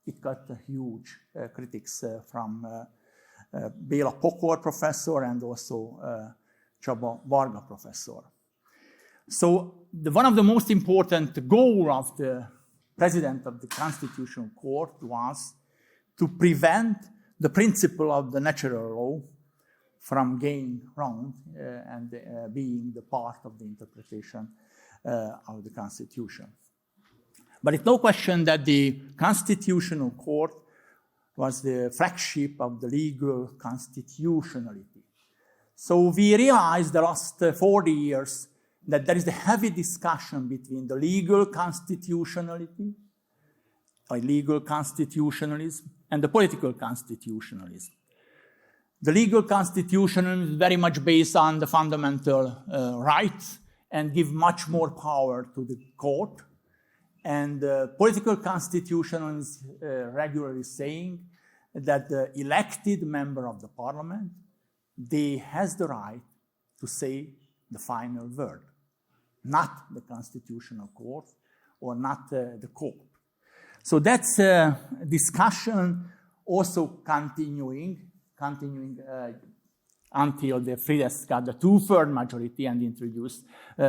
It got a huge critics from Béla Pokor professor and also Csaba Varga professor. So one of the most important goals of the president of the Constitutional Court was to prevent the principle of the natural law from gaining ground and being the part of the interpretation of the Constitution. But it's no question that the Constitutional Court was the flagship of the legal constitutionality. So we realized the last 40 years that there is a heavy discussion between the legal constitutionality, or legal constitutionalism, and the political constitutionalism. The legal constitutionalism is very much based on the fundamental rights and give much more power to the court. And political constitutionalism is regularly saying that the elected member of the parliament, they has the right to say the final word, not the Constitutional Court or not the court. So that's a discussion also continuing until the Fidesz got the two-thirds majority and introduced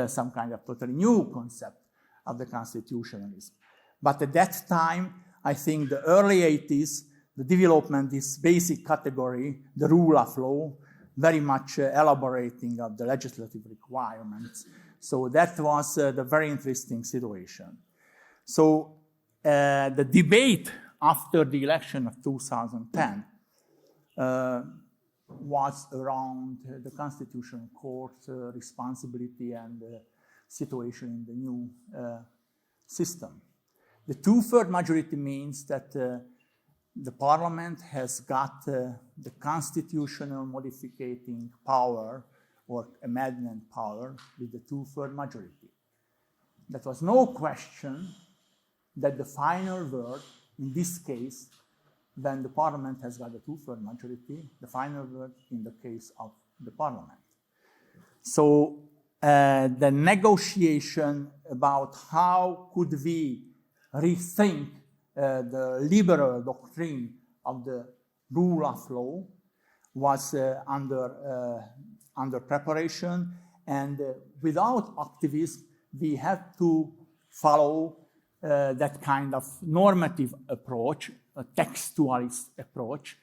some kind of totally new concept of the constitutionalism. But at that time, I think the early 80s, the development, this basic category, the rule of law, very much elaborating of the legislative requirements. So that was the very interesting situation. So the debate after the election of 2010 was around the Constitutional Court's responsibility and situation in the new system. The two-thirds majority means that the parliament has got the constitutional modificating power or amendment power with the two-thirds majority. There was no question that the final word, in this case, when the parliament has got the two-thirds majority, the final word in the case of the parliament. So the negotiation about how could we rethink the liberal doctrine of the rule of law was under preparation, and without activism, we had to follow that kind of normative approach, a textualist approach.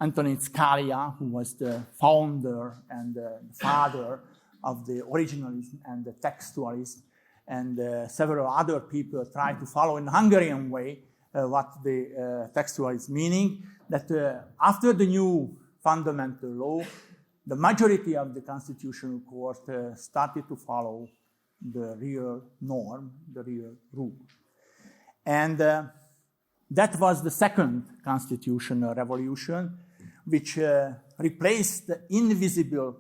Antonin Scalia, who was the founder and the father of the originalism and the textualism, and several other people tried to follow in the Hungarian way what the textualism meaning, that after the new fundamental law, the majority of the Constitutional Court started to follow the real norm, the real rule. And that was the second constitutional revolution, which replaced the invisible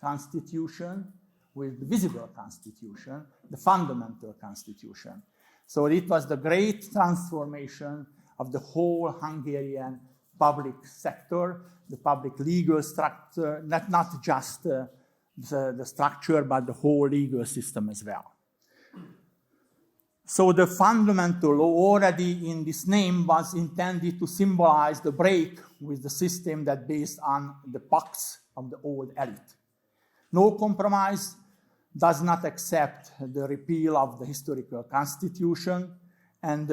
constitution with the visible constitution, the fundamental constitution. So it was the great transformation of the whole Hungarian public sector, the public legal structure, not just the structure, but the whole legal system as well. So the fundamental law already in this name was intended to symbolize the break with the system that based on the pacts of the old elite. No compromise, does not accept the repeal of the historical constitution, and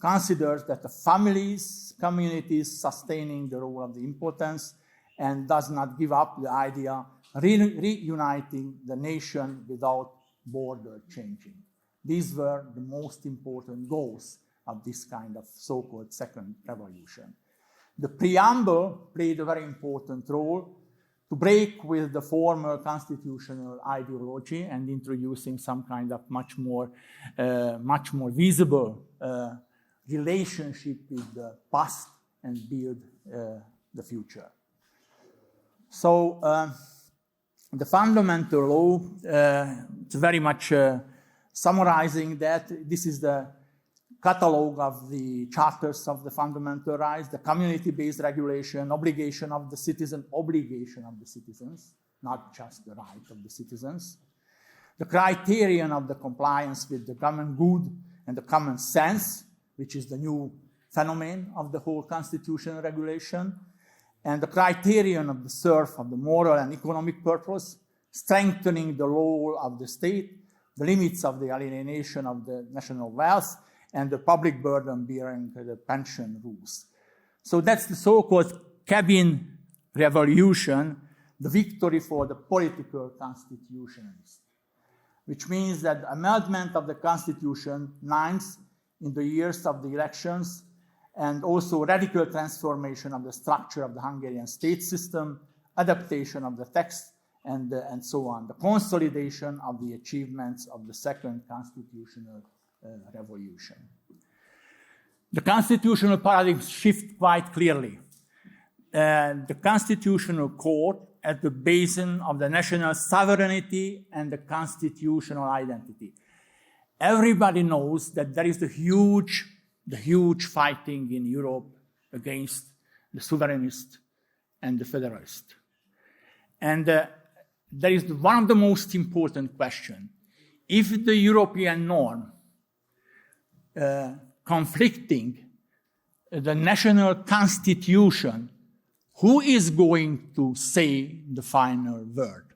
considers that the families, communities sustaining the role of the importance, and does not give up the idea reuniting the nation without border changing. These were the most important goals of this kind of so-called second revolution. The preamble played a very important role to break with the former constitutional ideology and introducing some kind of much more visible relationship with the past and build the future. So the fundamental law, it's very much summarizing that. This is the catalogue of the charters of the fundamental rights, the community-based regulation, obligation of the citizens, not just the right of the citizens, the criterion of the compliance with the common good and the common sense, which is the new phenomenon of the whole constitutional regulation, and the criterion of the serve of the moral and economic purpose, strengthening the role of the state, the limits of the alienation of the national wealth, and the public burden bearing the pension rules. So that's the so-called cabin revolution, the victory for the political constitutionalists, which means that the amendment of the constitution nines in the years of the elections, and also radical transformation of the structure of the Hungarian state system, adaptation of the text, and so on, the consolidation of the achievements of the second constitutional revolution. The constitutional paradigm shifts quite clearly. The constitutional court at the basis of the national sovereignty and the constitutional identity. Everybody knows that there is the huge fighting in Europe against the sovereignist and the federalist. And there is one of the most important questions. If the European norm conflicting the national constitution, who is going to say the final word?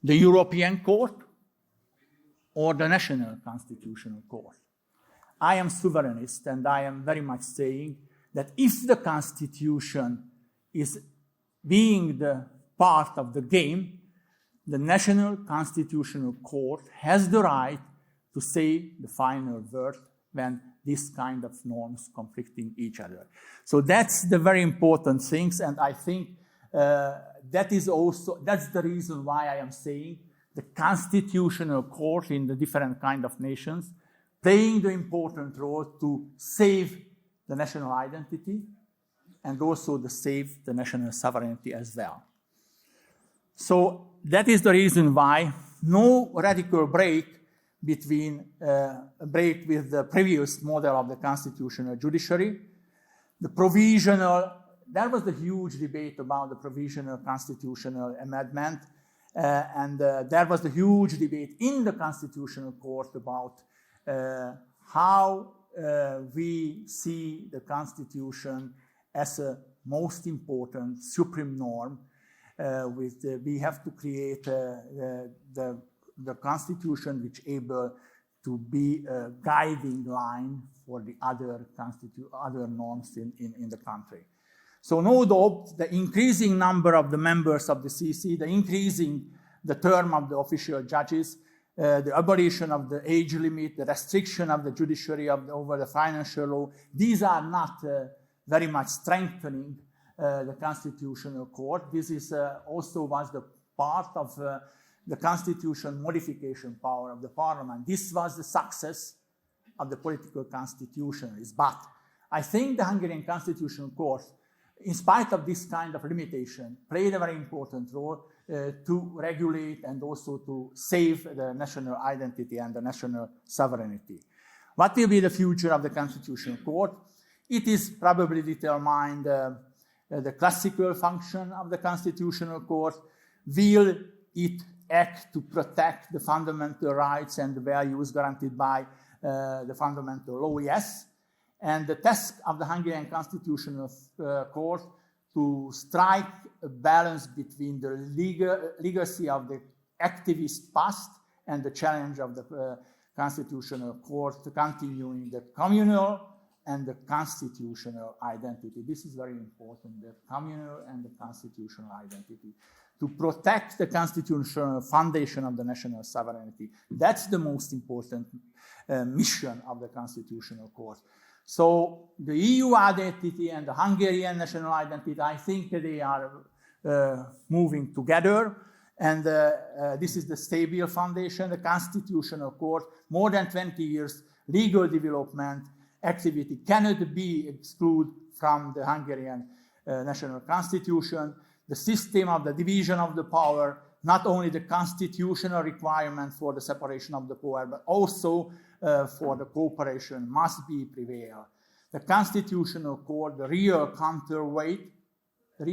The European court or the national constitutional court? I am sovereignist, and I am very much saying that if the constitution is being the part of the game, the national constitutional court has the right to say the final word when this kind of norms conflicting each other. So that's the very important things, and I think that's the reason why I am saying the constitutional court in the different kind of nations playing the important role to save the national identity and also to save the national sovereignty as well. So that is the reason why no radical break with the previous model of the constitutional judiciary. The provisional, there was a huge debate about the provisional constitutional amendment, and there was a huge debate in the constitutional court about how we see the constitution as a most important supreme norm. We have to create the constitution which able to be a guiding line for the other norms in the country. So no doubt, the increasing number of the members of the CC, the increasing the term of the official judges, the abolition of the age limit, the restriction of the judiciary over the financial law, these are not very much strengthening the Constitutional Court. This is also was the part of the constitution modification power of the parliament. This was the success of the political constitutionalists. But I think the Hungarian Constitutional Court, in spite of this kind of limitation, played a very important role to regulate and also to save the national identity and the national sovereignty. What will be the future of the Constitutional Court? It is probably determined the classical function of the Constitutional Court. Will it act to protect the fundamental rights and the values guaranteed by the fundamental law? Yes. And the task of the Hungarian Constitutional Court to strike a balance between the legacy of the activist past and the challenge of the Constitutional Court to continuing the communal and the constitutional identity. This is very important, the communal and the constitutional identity. To protect the constitutional foundation of the national sovereignty. That's the most important mission of the Constitutional Court. So the EU identity and the Hungarian national identity, I think they are moving together. And this is the stable foundation, the Constitutional Court, more than 20 years legal development activity cannot be excluded from the Hungarian national constitution. The system of the division of the power, not only the constitutional requirement for the separation of the power, but also for the cooperation must be prevail. The Constitutional Court, the real counterweight of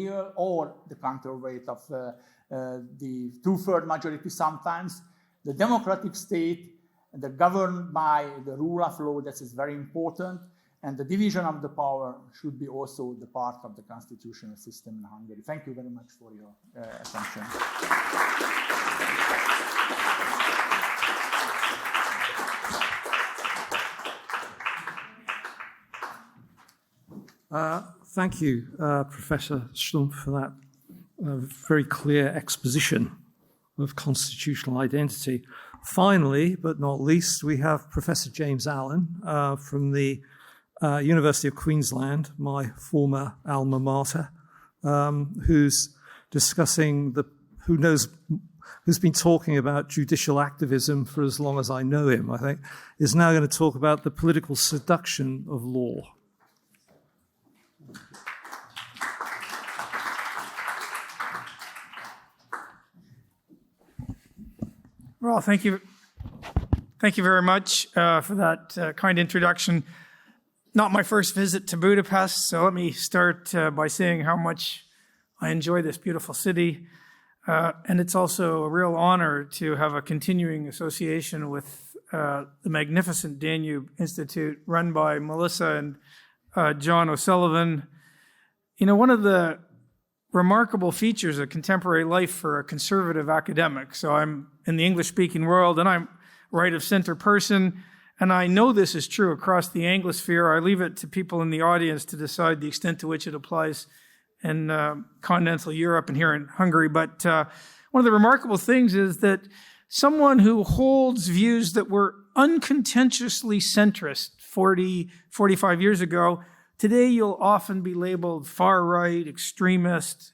the two-third majority sometimes, the democratic state, the governed by the rule of law, that is very important, and the division of the power should be also the part of the constitutional system in Hungary. Thank you very much for your attention. Thank you, Professor Stumpf, for that very clear exposition of constitutional identity. Finally, but not least, we have Professor James Allen from the University of Queensland, my former alma mater, who's discussing who's been talking about judicial activism for as long as I know him, I think, is now going to talk about the political seduction of law. Well, thank you very much for that kind introduction. Not my first visit to Budapest, so let me start by saying how much I enjoy this beautiful city. And it's also a real honor to have a continuing association with the magnificent Danube Institute run by Melissa and John O'Sullivan. You know, one of the remarkable features of contemporary life for a conservative academic. So I'm in the English-speaking world, and I'm right-of-center person, and I know this is true across the Anglosphere. I leave it to people in the audience to decide the extent to which it applies in continental Europe and here in Hungary. But one of the remarkable things is that someone who holds views that were uncontentiously centrist 40, 45 years ago, today you'll often be labeled far-right, extremist,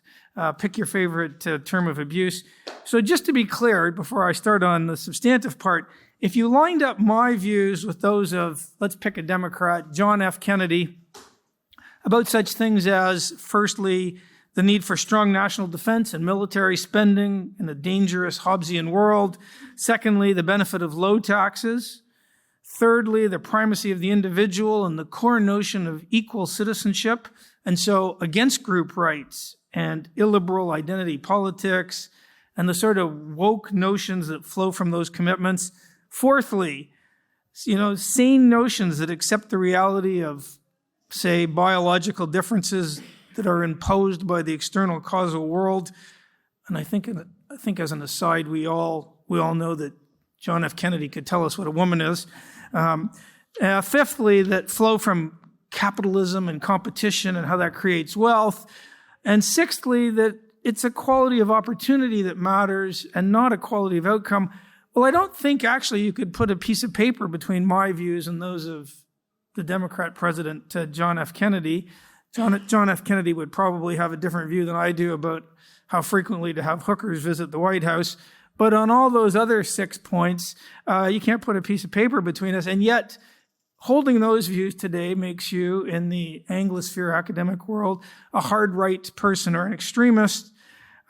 pick your favorite term of abuse. So just to be clear, before I start on the substantive part, if you lined up my views with those of, let's pick a Democrat, John F. Kennedy, about such things as, firstly, the need for strong national defense and military spending in a dangerous Hobbesian world. Secondly, the benefit of low taxes. Thirdly, the primacy of the individual and the core notion of equal citizenship, and so against group rights and illiberal identity politics and the sort of woke notions that flow from those commitments. Fourthly, sane notions that accept the reality of, say, biological differences that are imposed by the external causal world. And I think as an aside, we all know that John F. Kennedy could tell us what a woman is. Fifthly, that flow from capitalism and competition and how that creates wealth. And sixthly, that it's a quality of opportunity that matters and not a quality of outcome. Well, I don't think actually you could put a piece of paper between my views and those of the Democrat president, John F. Kennedy. John F. Kennedy would probably have a different view than I do about how frequently to have hookers visit the White House. But on all those other 6 points, you can't put a piece of paper between us. And yet, holding those views today makes you, in the Anglosphere academic world, a hard-right person or an extremist.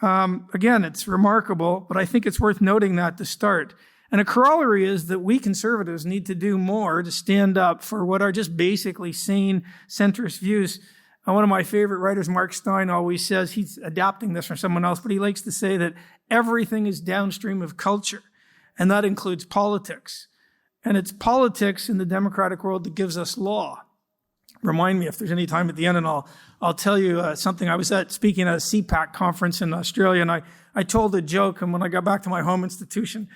Again, it's remarkable, but I think it's worth noting that to start. And a corollary is that we conservatives need to do more to stand up for what are just basically sane centrist views. One of my favorite writers, Mark Stein, always says, he's adapting this from someone else, but he likes to say that everything is downstream of culture, and that includes politics. And it's politics in the democratic world that gives us law. Remind me if there's any time at the end, and I'll tell you something. I was speaking at a CPAC conference in Australia, and I told a joke, and when I got back to my home institution,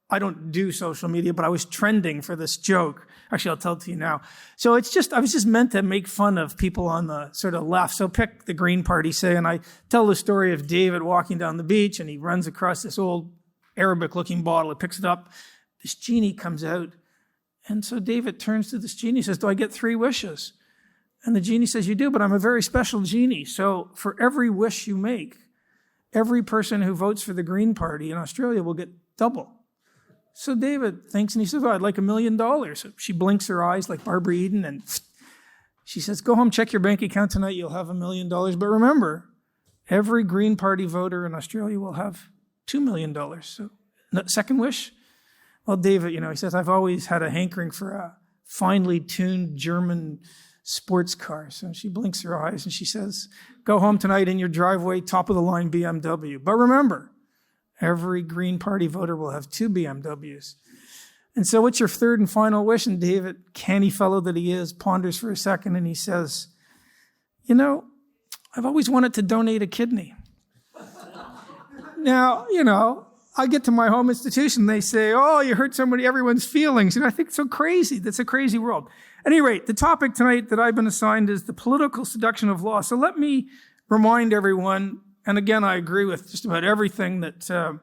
I don't do social media, but I was trending for this joke. Actually, I'll tell it to you now. So I was just meant to make fun of people on the sort of left. So pick the Green Party, say, and I tell the story of David walking down the beach, and he runs across this old Arabic-looking bottle. He picks it up. This genie comes out. And so David turns to this genie and says, do I get 3 wishes? And the genie says, you do, but I'm a very special genie. So for every wish you make, every person who votes for the Green Party in Australia will get double. So David thinks, and he says, I'd like $1 million. So she blinks her eyes like Barbara Eden, and she says, go home, check your bank account tonight, you'll have $1 million. But remember, every Green Party voter in Australia will have $2 million. So second wish? Well, David, he says, I've always had a hankering for a finely tuned German sports car. So she blinks her eyes and she says, go home tonight in your driveway, top of the line BMW. But remember, every Green Party voter will have 2 BMWs. And so what's your third and final wish? And David, canny fellow that he is, ponders for a second and he says, I've always wanted to donate a kidney. Now, I get to my home institution, they say, oh, you hurt everyone's feelings. And I think it's so crazy. That's a crazy world. At any rate, the topic tonight that I've been assigned is the political seduction of law. So let me remind everyone, and again, I agree with just about everything that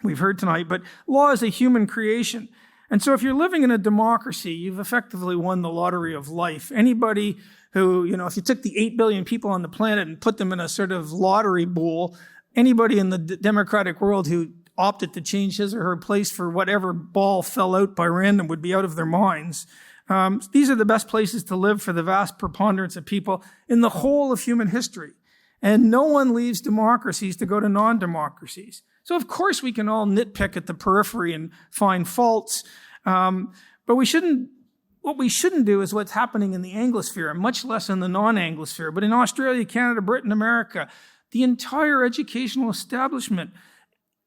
we've heard tonight, but law is a human creation. And so if you're living in a democracy, you've effectively won the lottery of life. Anybody who, if you took the 8 billion people on the planet and put them in a sort of lottery bowl, anybody in the democratic world who opted to change his or her place for whatever ball fell out by random would be out of their minds. These are the best places to live for the vast preponderance of people in the whole of human history. And no one leaves democracies to go to non-democracies. So of course we can all nitpick at the periphery and find faults, but what we shouldn't do is what's happening in the Anglosphere, and much less in the non-Anglosphere. But in Australia, Canada, Britain, America, the entire educational establishment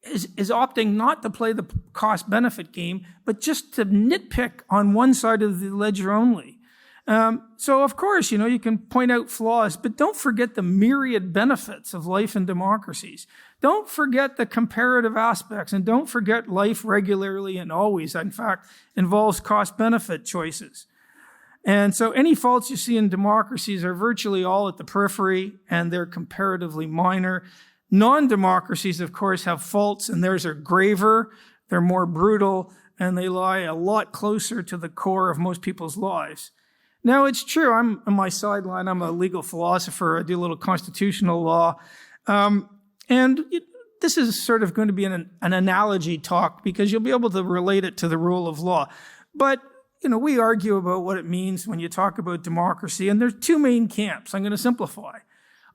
is opting not to play the cost-benefit game, but just to nitpick on one side of the ledger only. So, of course, you can point out flaws, but don't forget the myriad benefits of life in democracies. Don't forget the comparative aspects, and don't forget life regularly and always, in fact, involves cost-benefit choices. And so any faults you see in democracies are virtually all at the periphery, and they're comparatively minor. Non-democracies, of course, have faults, and theirs are graver, they're more brutal, and they lie a lot closer to the core of most people's lives. Now, it's true, I'm on my sideline, I'm a legal philosopher, I do a little constitutional law, this is sort of going to be an analogy talk because you'll be able to relate it to the rule of law. But, we argue about what it means when you talk about democracy, and there's 2 main camps. I'm going to simplify.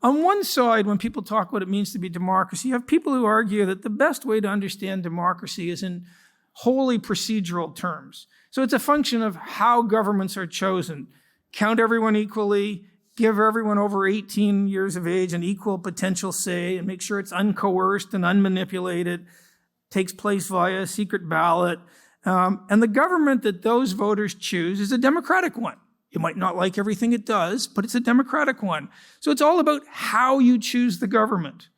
On one side, when people talk what it means to be democracy, you have people who argue that the best way to understand democracy is in wholly procedural terms. So it's a function of how governments are chosen. Count everyone equally, give everyone over 18 years of age an equal potential say, and make sure it's uncoerced and unmanipulated, takes place via a secret ballot. And the government that those voters choose is a democratic one. You might not like everything it does, but it's a democratic one. So it's all about how you choose the government.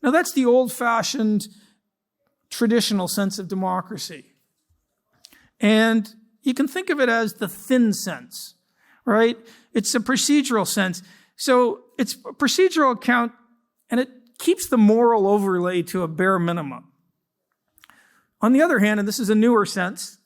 Now that's the old-fashioned, traditional sense of democracy. And you can think of it as the thin sense, right? It's a procedural sense. So it's a procedural account, and it keeps the moral overlay to a bare minimum. On the other hand, and this is a newer sense,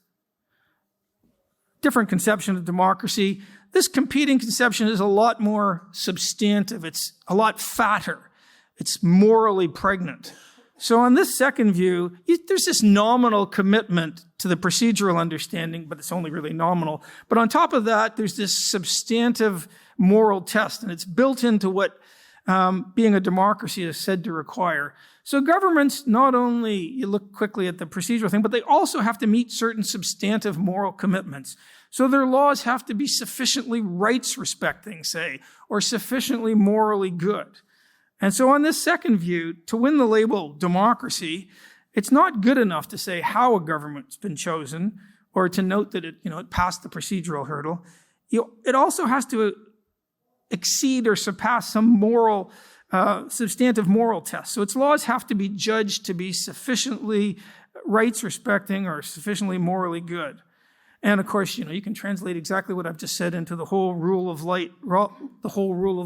different conception of democracy. This competing conception is a lot more substantive. It's a lot fatter. It's morally pregnant. So on this second view, there's this nominal commitment to the procedural understanding, but it's only really nominal. But on top of that, there's this substantive moral test, and it's built into what being a democracy is said to require. So governments, not only, you look quickly at the procedural thing, but they also have to meet certain substantive moral commitments. So their laws have to be sufficiently rights-respecting, say, or sufficiently morally good. And so on this second view, to win the label democracy, it's not good enough to say how a government's been chosen or to note that it passed the procedural hurdle. It also has to exceed or surpass some moral, substantive moral test. So its laws have to be judged to be sufficiently rights-respecting or sufficiently morally good. And of course, you can translate exactly what I've just said into the whole rule of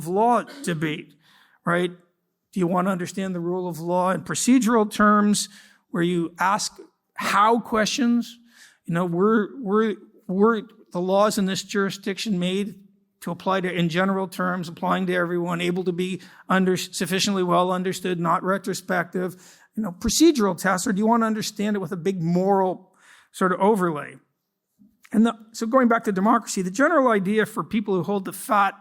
law debate, right? Do you want to understand the rule of law in procedural terms, where you ask how questions? Were the laws in this jurisdiction made to apply to, in general terms, applying to everyone, able to be sufficiently well understood, not retrospective, procedural tests, or do you want to understand it with a big moral sort of overlay? So going back to democracy, the general idea for people who hold the fat,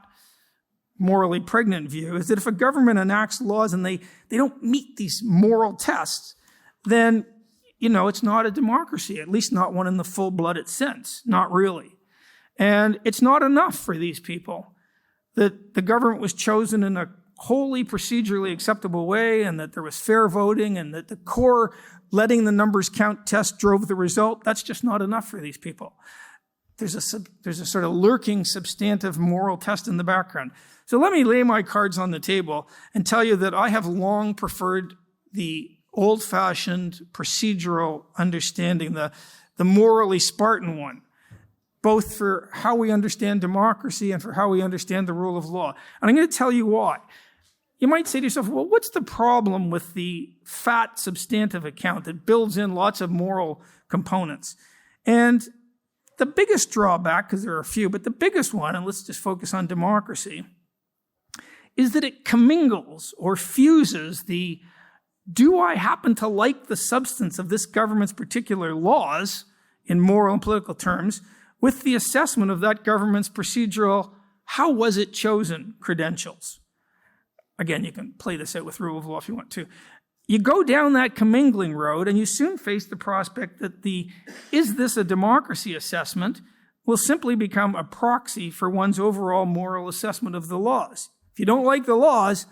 morally pregnant view is that if a government enacts laws and they don't meet these moral tests, then, it's not a democracy, at least not one in the full-blooded sense, not really. And it's not enough for these people that the government was chosen in a wholly procedurally acceptable way and that there was fair voting and that the core letting the numbers count test drove the result. That's just not enough for these people. There's a sort of lurking substantive moral test in the background. So let me lay my cards on the table and tell you that I have long preferred the old-fashioned procedural understanding, the morally Spartan one, both for how we understand democracy and for how we understand the rule of law. And I'm going to tell you why. You might say to yourself, well, what's the problem with the fat substantive account that builds in lots of moral components? And the biggest drawback, because there are a few, but the biggest one, and let's just focus on democracy, is that it commingles or fuses the do I happen to like the substance of this government's particular laws in moral and political terms with the assessment of that government's procedural, how was it chosen credentials. Again, you can play this out with rule of law if you want to. You go down that commingling road and you soon face the prospect that is this a democracy assessment will simply become a proxy for one's overall moral assessment of the laws. If you don't like the laws,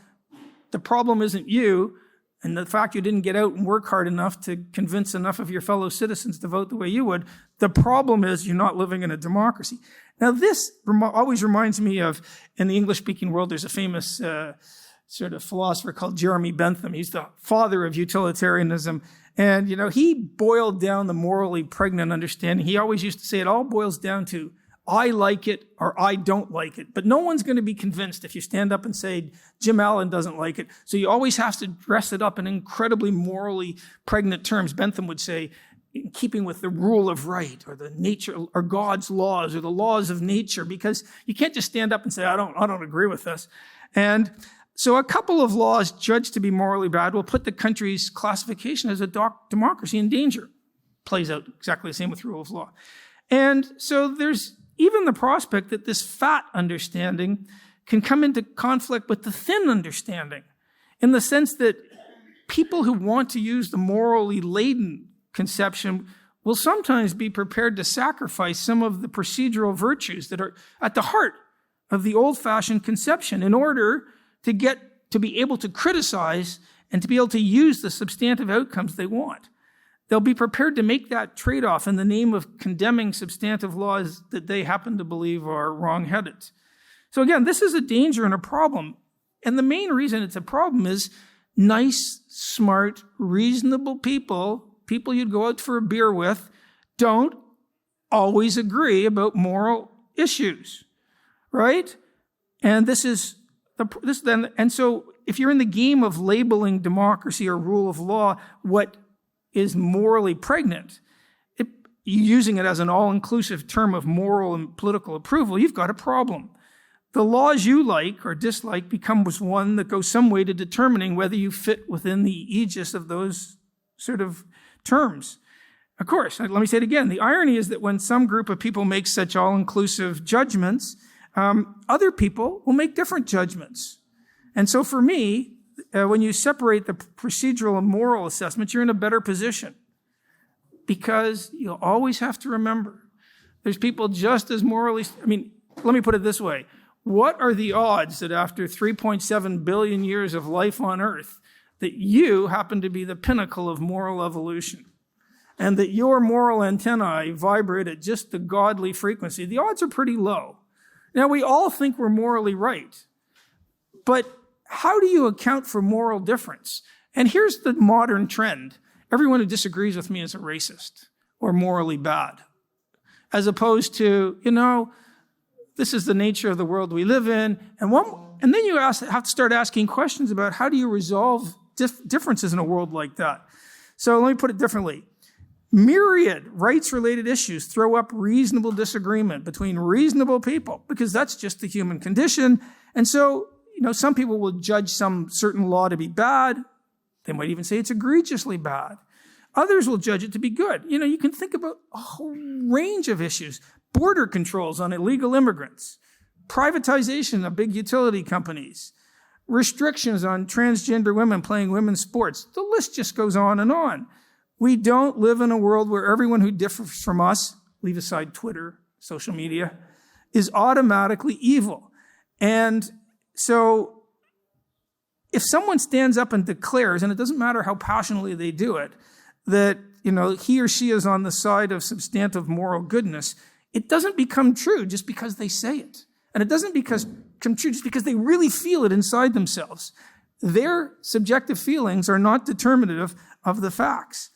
the problem isn't you and the fact you didn't get out and work hard enough to convince enough of your fellow citizens to vote the way you would. The problem is you're not living in a democracy. Now, this always reminds me of, in the English-speaking world, there's a famous sort of philosopher called Jeremy Bentham. He's the father of utilitarianism. And, he boiled down the morally pregnant understanding. He always used to say it all boils down to I like it or I don't like it. But no one's going to be convinced if you stand up and say Jim Allen doesn't like it. So you always have to dress it up in incredibly morally pregnant terms. Bentham would say, in keeping with the rule of right or the nature or God's laws or the laws of nature, because you can't just stand up and say, I don't agree with this. And so a couple of laws judged to be morally bad will put the country's classification as a democracy in danger. Plays out exactly the same with rule of law. And so there's even the prospect that this fat understanding can come into conflict with the thin understanding, in the sense that people who want to use the morally laden conception will sometimes be prepared to sacrifice some of the procedural virtues that are at the heart of the old-fashioned conception in order to be able to criticize and to be able to use the substantive outcomes they want. They'll be prepared to make that trade-off in the name of condemning substantive laws that they happen to believe are wrong-headed. So again, this is a danger and a problem. And the main reason it's a problem is nice, smart, reasonable people you'd go out for a beer with, don't always agree about moral issues, right? And so if you're in the game of labeling democracy or rule of law what is morally pregnant, using it as an all-inclusive term of moral and political approval, you've got a problem. The laws you like or dislike becomes one that goes some way to determining whether you fit within the aegis of those sort of terms. Of course, let me say it again. The irony is that when some group of people make such all-inclusive judgments, other people will make different judgments. And so for me, when you separate the procedural and moral assessment, you're in a better position. Because you'll always have to remember, there's people just as morally, let me put it this way. What are the odds that after 3.7 billion years of life on Earth, that you happen to be the pinnacle of moral evolution? And that your moral antennae vibrate at just the godly frequency? The odds are pretty low. Now, we all think we're morally right. But how do you account for moral difference? And here's the modern trend. Everyone who disagrees with me is a racist or morally bad. As opposed to, this is the nature of the world we live in. And then you have to start asking questions about how do you resolve differences in a world like that. So let me put it differently. Myriad rights-related issues throw up reasonable disagreement between reasonable people because that's just the human condition. And so, some people will judge some certain law to be bad. They might even say it's egregiously bad. Others will judge it to be good. You can think about a whole range of issues. Border controls on illegal immigrants, privatization of big utility companies, restrictions on transgender women playing women's sports. The list just goes on and on. We don't live in a world where everyone who differs from us, leave aside Twitter, social media, is automatically evil. And so if someone stands up and declares, and it doesn't matter how passionately they do it, that he or she is on the side of substantive moral goodness, it doesn't become true just because they say it. And it doesn't become true just because they really feel it inside themselves. Their subjective feelings are not determinative of the facts.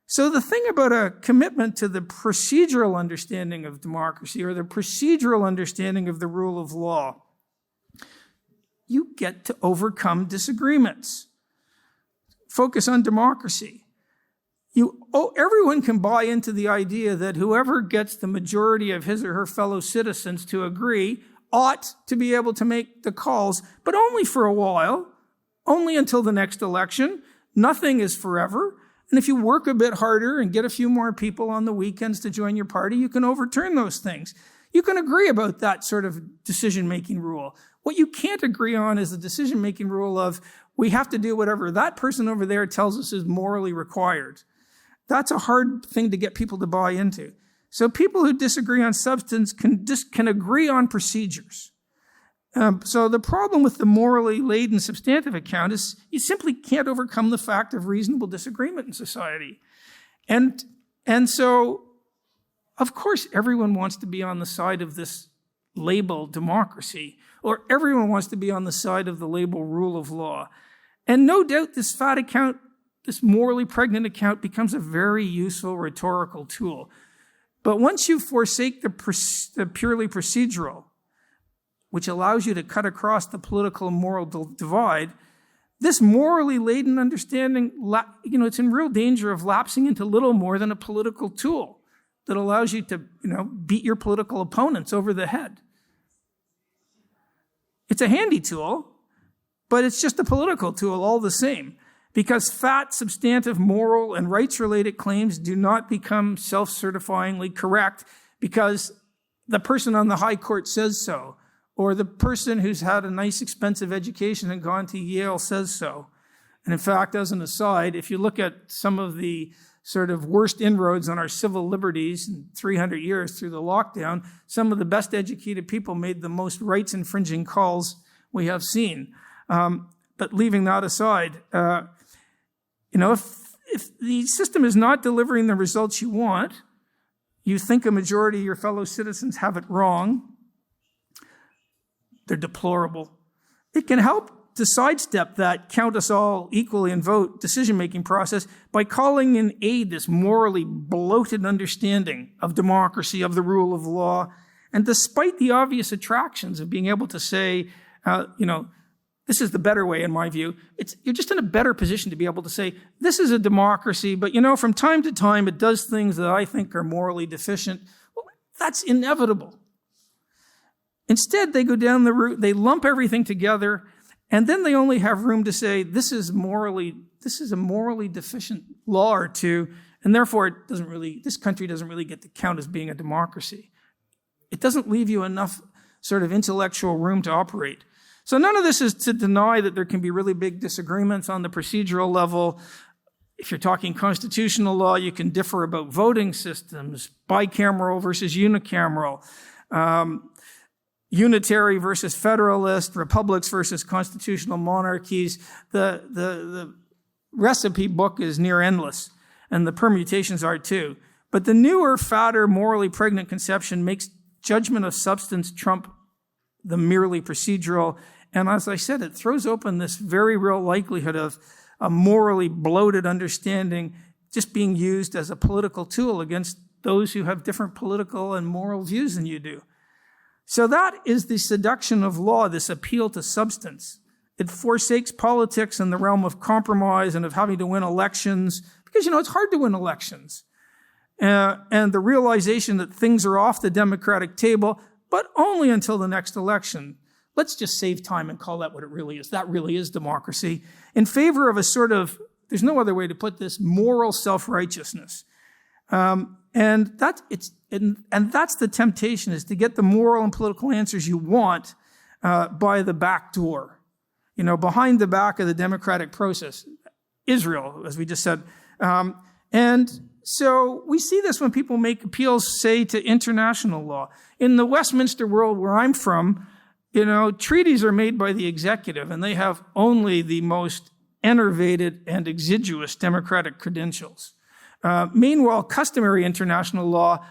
So the thing about a commitment to the procedural understanding of democracy or the procedural understanding of the rule of law, you get to overcome disagreements. Focus on democracy. Everyone can buy into the idea that whoever gets the majority of his or her fellow citizens to agree ought to be able to make the calls, but only for a while, only until the next election. Nothing is forever. And if you work a bit harder and get a few more people on the weekends to join your party, you can overturn those things. You can agree about that sort of decision-making rule. What you can't agree on is the decision-making rule of we have to do whatever that person over there tells us is morally required. That's a hard thing to get people to buy into. So people who disagree on substance can agree on procedures. So the problem with the morally laden substantive account is you simply can't overcome the fact of reasonable disagreement in society. And so, of course, everyone wants to be on the side of this label democracy, or everyone wants to be on the side of the label rule of law. And no doubt this fat account, this morally pregnant account, becomes a very useful rhetorical tool. But once you forsake the purely procedural, which allows you to cut across the political and moral divide, this morally laden understanding, it's in real danger of lapsing into little more than a political tool that allows you to, beat your political opponents over the head. It's a handy tool, but it's just a political tool all the same, because fat, substantive, moral, and rights-related claims do not become self-certifyingly correct because the person on the high court says so, or the person who's had a nice, expensive education and gone to Yale says so. And in fact, as an aside, if you look at some of the sort of worst inroads on our civil liberties in 300 years through the lockdown, some of the best educated people made the most rights-infringing calls we have seen. But leaving that aside, if the system is not delivering the results you want, you think a majority of your fellow citizens have it wrong, they're deplorable. It can help to sidestep that count us all equally and vote decision-making process by calling in aid this morally bloated understanding of democracy, of the rule of law. And despite the obvious attractions of being able to say, this is the better way in my view. You're just in a better position to be able to say, this is a democracy, but from time to time it does things that I think are morally deficient. Well, that's inevitable. Instead, they go down the route, they lump everything together, and then they only have room to say, this is a morally deficient law or two, and therefore this country doesn't really get to count as being a democracy. It doesn't leave you enough sort of intellectual room to operate. So none of this is to deny that there can be really big disagreements on the procedural level. If you're talking constitutional law, you can differ about voting systems, bicameral versus unicameral, unitary versus federalist, republics versus constitutional monarchies. The recipe book is near endless, and the permutations are too. But the newer, fatter, morally pregnant conception makes judgment of substance trump the merely procedural. And as I said, it throws open this very real likelihood of a morally bloated understanding just being used as a political tool against those who have different political and moral views than you do. So that is the seduction of law, this appeal to substance. It forsakes politics in the realm of compromise and of having to win elections, because, it's hard to win elections. And the realization that things are off the democratic table, but only until the next election. Let's just save time and call that what it really is. That really is democracy. In favor of a sort of, there's no other way to put this, moral self-righteousness. And that's the temptation, is to get the moral and political answers you want by the back door, behind the back of the democratic process. Israel, as we just said. And so we see this when people make appeals, say, to international law. In the Westminster world where I'm from, treaties are made by the executive, and they have only the most enervated and exiguous democratic credentials. Meanwhile, customary international law,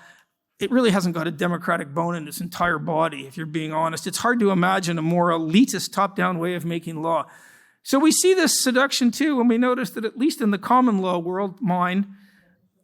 it really hasn't got a democratic bone in its entire body, if you're being honest. It's hard to imagine a more elitist, top-down way of making law. So we see this seduction, too, when we notice that at least in the common law world,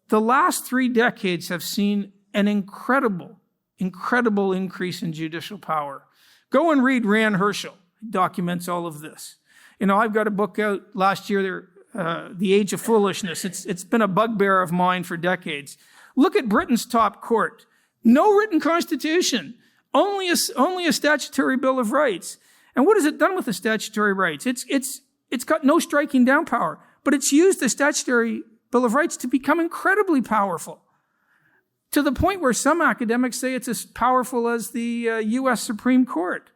the last 3 decades have seen an incredible increase in judicial power. Go and read Rand Herschel. He documents all of this. I've got a book out last year, The Age of Foolishness. It's been a bugbear of mine for decades. Look at Britain's top court. No written constitution, only a statutory Bill of Rights. And what has it done with the statutory rights? It's got no striking down power, but it's used the statutory Bill of Rights to become incredibly powerful, to the point where some academics say it's as powerful as the U.S. Supreme Court.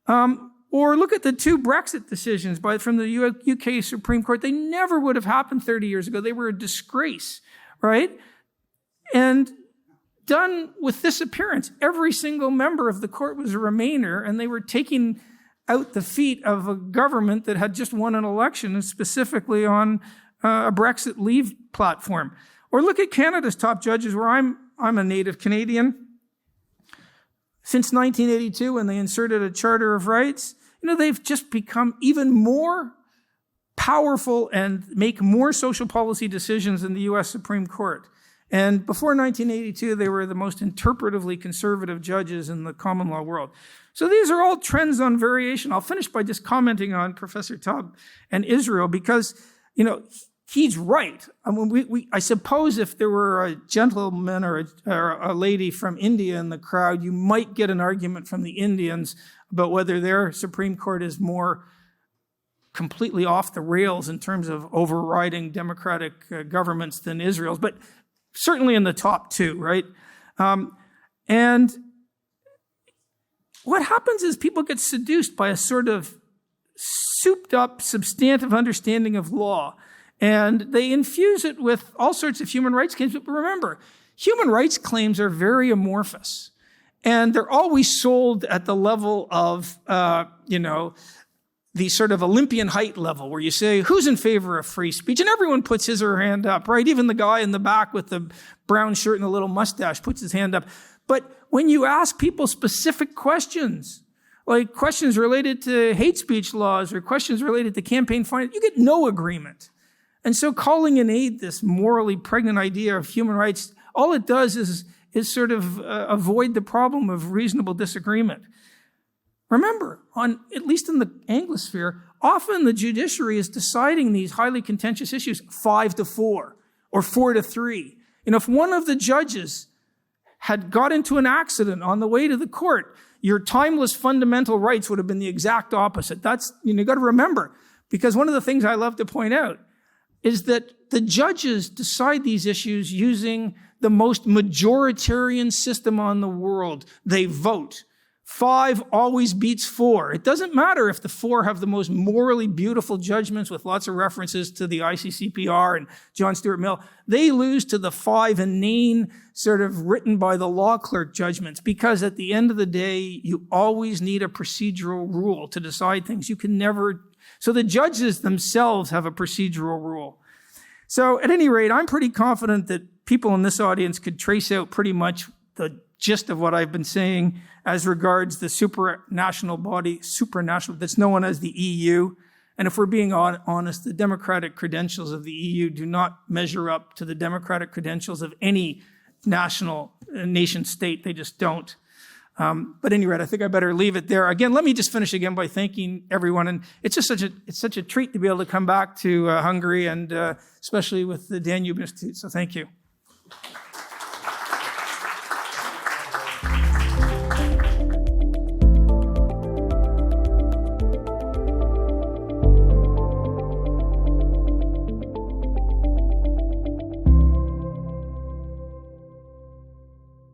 Or look at the 2 Brexit decisions from the UK Supreme Court. They never would have happened 30 years ago. They were a disgrace, right? And done with this appearance. Every single member of the court was a Remainer, and they were taking out the feet of a government that had just won an election, and specifically on a Brexit Leave platform. Or look at Canada's top judges, where I'm a native Canadian. Since 1982, when they inserted a Charter of Rights, they've just become even more powerful and make more social policy decisions than the U.S. Supreme Court. And before 1982, they were the most interpretively conservative judges in the common law world. So these are all trends on variation. I'll finish by just commenting on Professor Taub and Israel, because, he's right. I suppose if there were a gentleman or a lady from India in the crowd, you might get an argument from the Indians about whether their Supreme Court is more completely off the rails in terms of overriding democratic governments than Israel's, but certainly in the top 2, right? And what happens is people get seduced by a sort of souped-up, substantive understanding of law, and they infuse it with all sorts of human rights claims. But remember, human rights claims are very amorphous, and they're always sold at the level of, the sort of Olympian height level, where you say, who's in favor of free speech? And everyone puts his or her hand up, right? Even the guy in the back with the brown shirt and the little mustache puts his hand up. But when you ask people specific questions, like questions related to hate speech laws or questions related to campaign finance, you get no agreement. And so calling in aid this morally pregnant idea of human rights, all it does is sort of avoid the problem of reasonable disagreement. Remember, at least in the Anglosphere, often the judiciary is deciding these highly contentious issues 5-4 or 4-3. If one of the judges had got into an accident on the way to the court, your timeless fundamental rights would have been the exact opposite. That's, you got to remember, because one of the things I love to point out is that the judges decide these issues using the most majoritarian system on the world. They vote. 5 always beats 4. It doesn't matter if the 4 have the most morally beautiful judgments with lots of references to the ICCPR and John Stuart Mill. They lose to the 5 inane, sort of written by the law clerk judgments, because at the end of the day, you always need a procedural rule to decide things. You can never... So the judges themselves have a procedural rule. So at any rate, I'm pretty confident that people in this audience could trace out pretty much the gist of what I've been saying as regards the supranational body, that's known as the EU. And if we're being honest, the democratic credentials of the EU do not measure up to the democratic credentials of any nation state. They just don't. But at any rate, I think I better leave it there. Again, let me just finish again by thanking everyone. And it's just such a treat to be able to come back to Hungary, and especially with the Danube Institute. So thank you.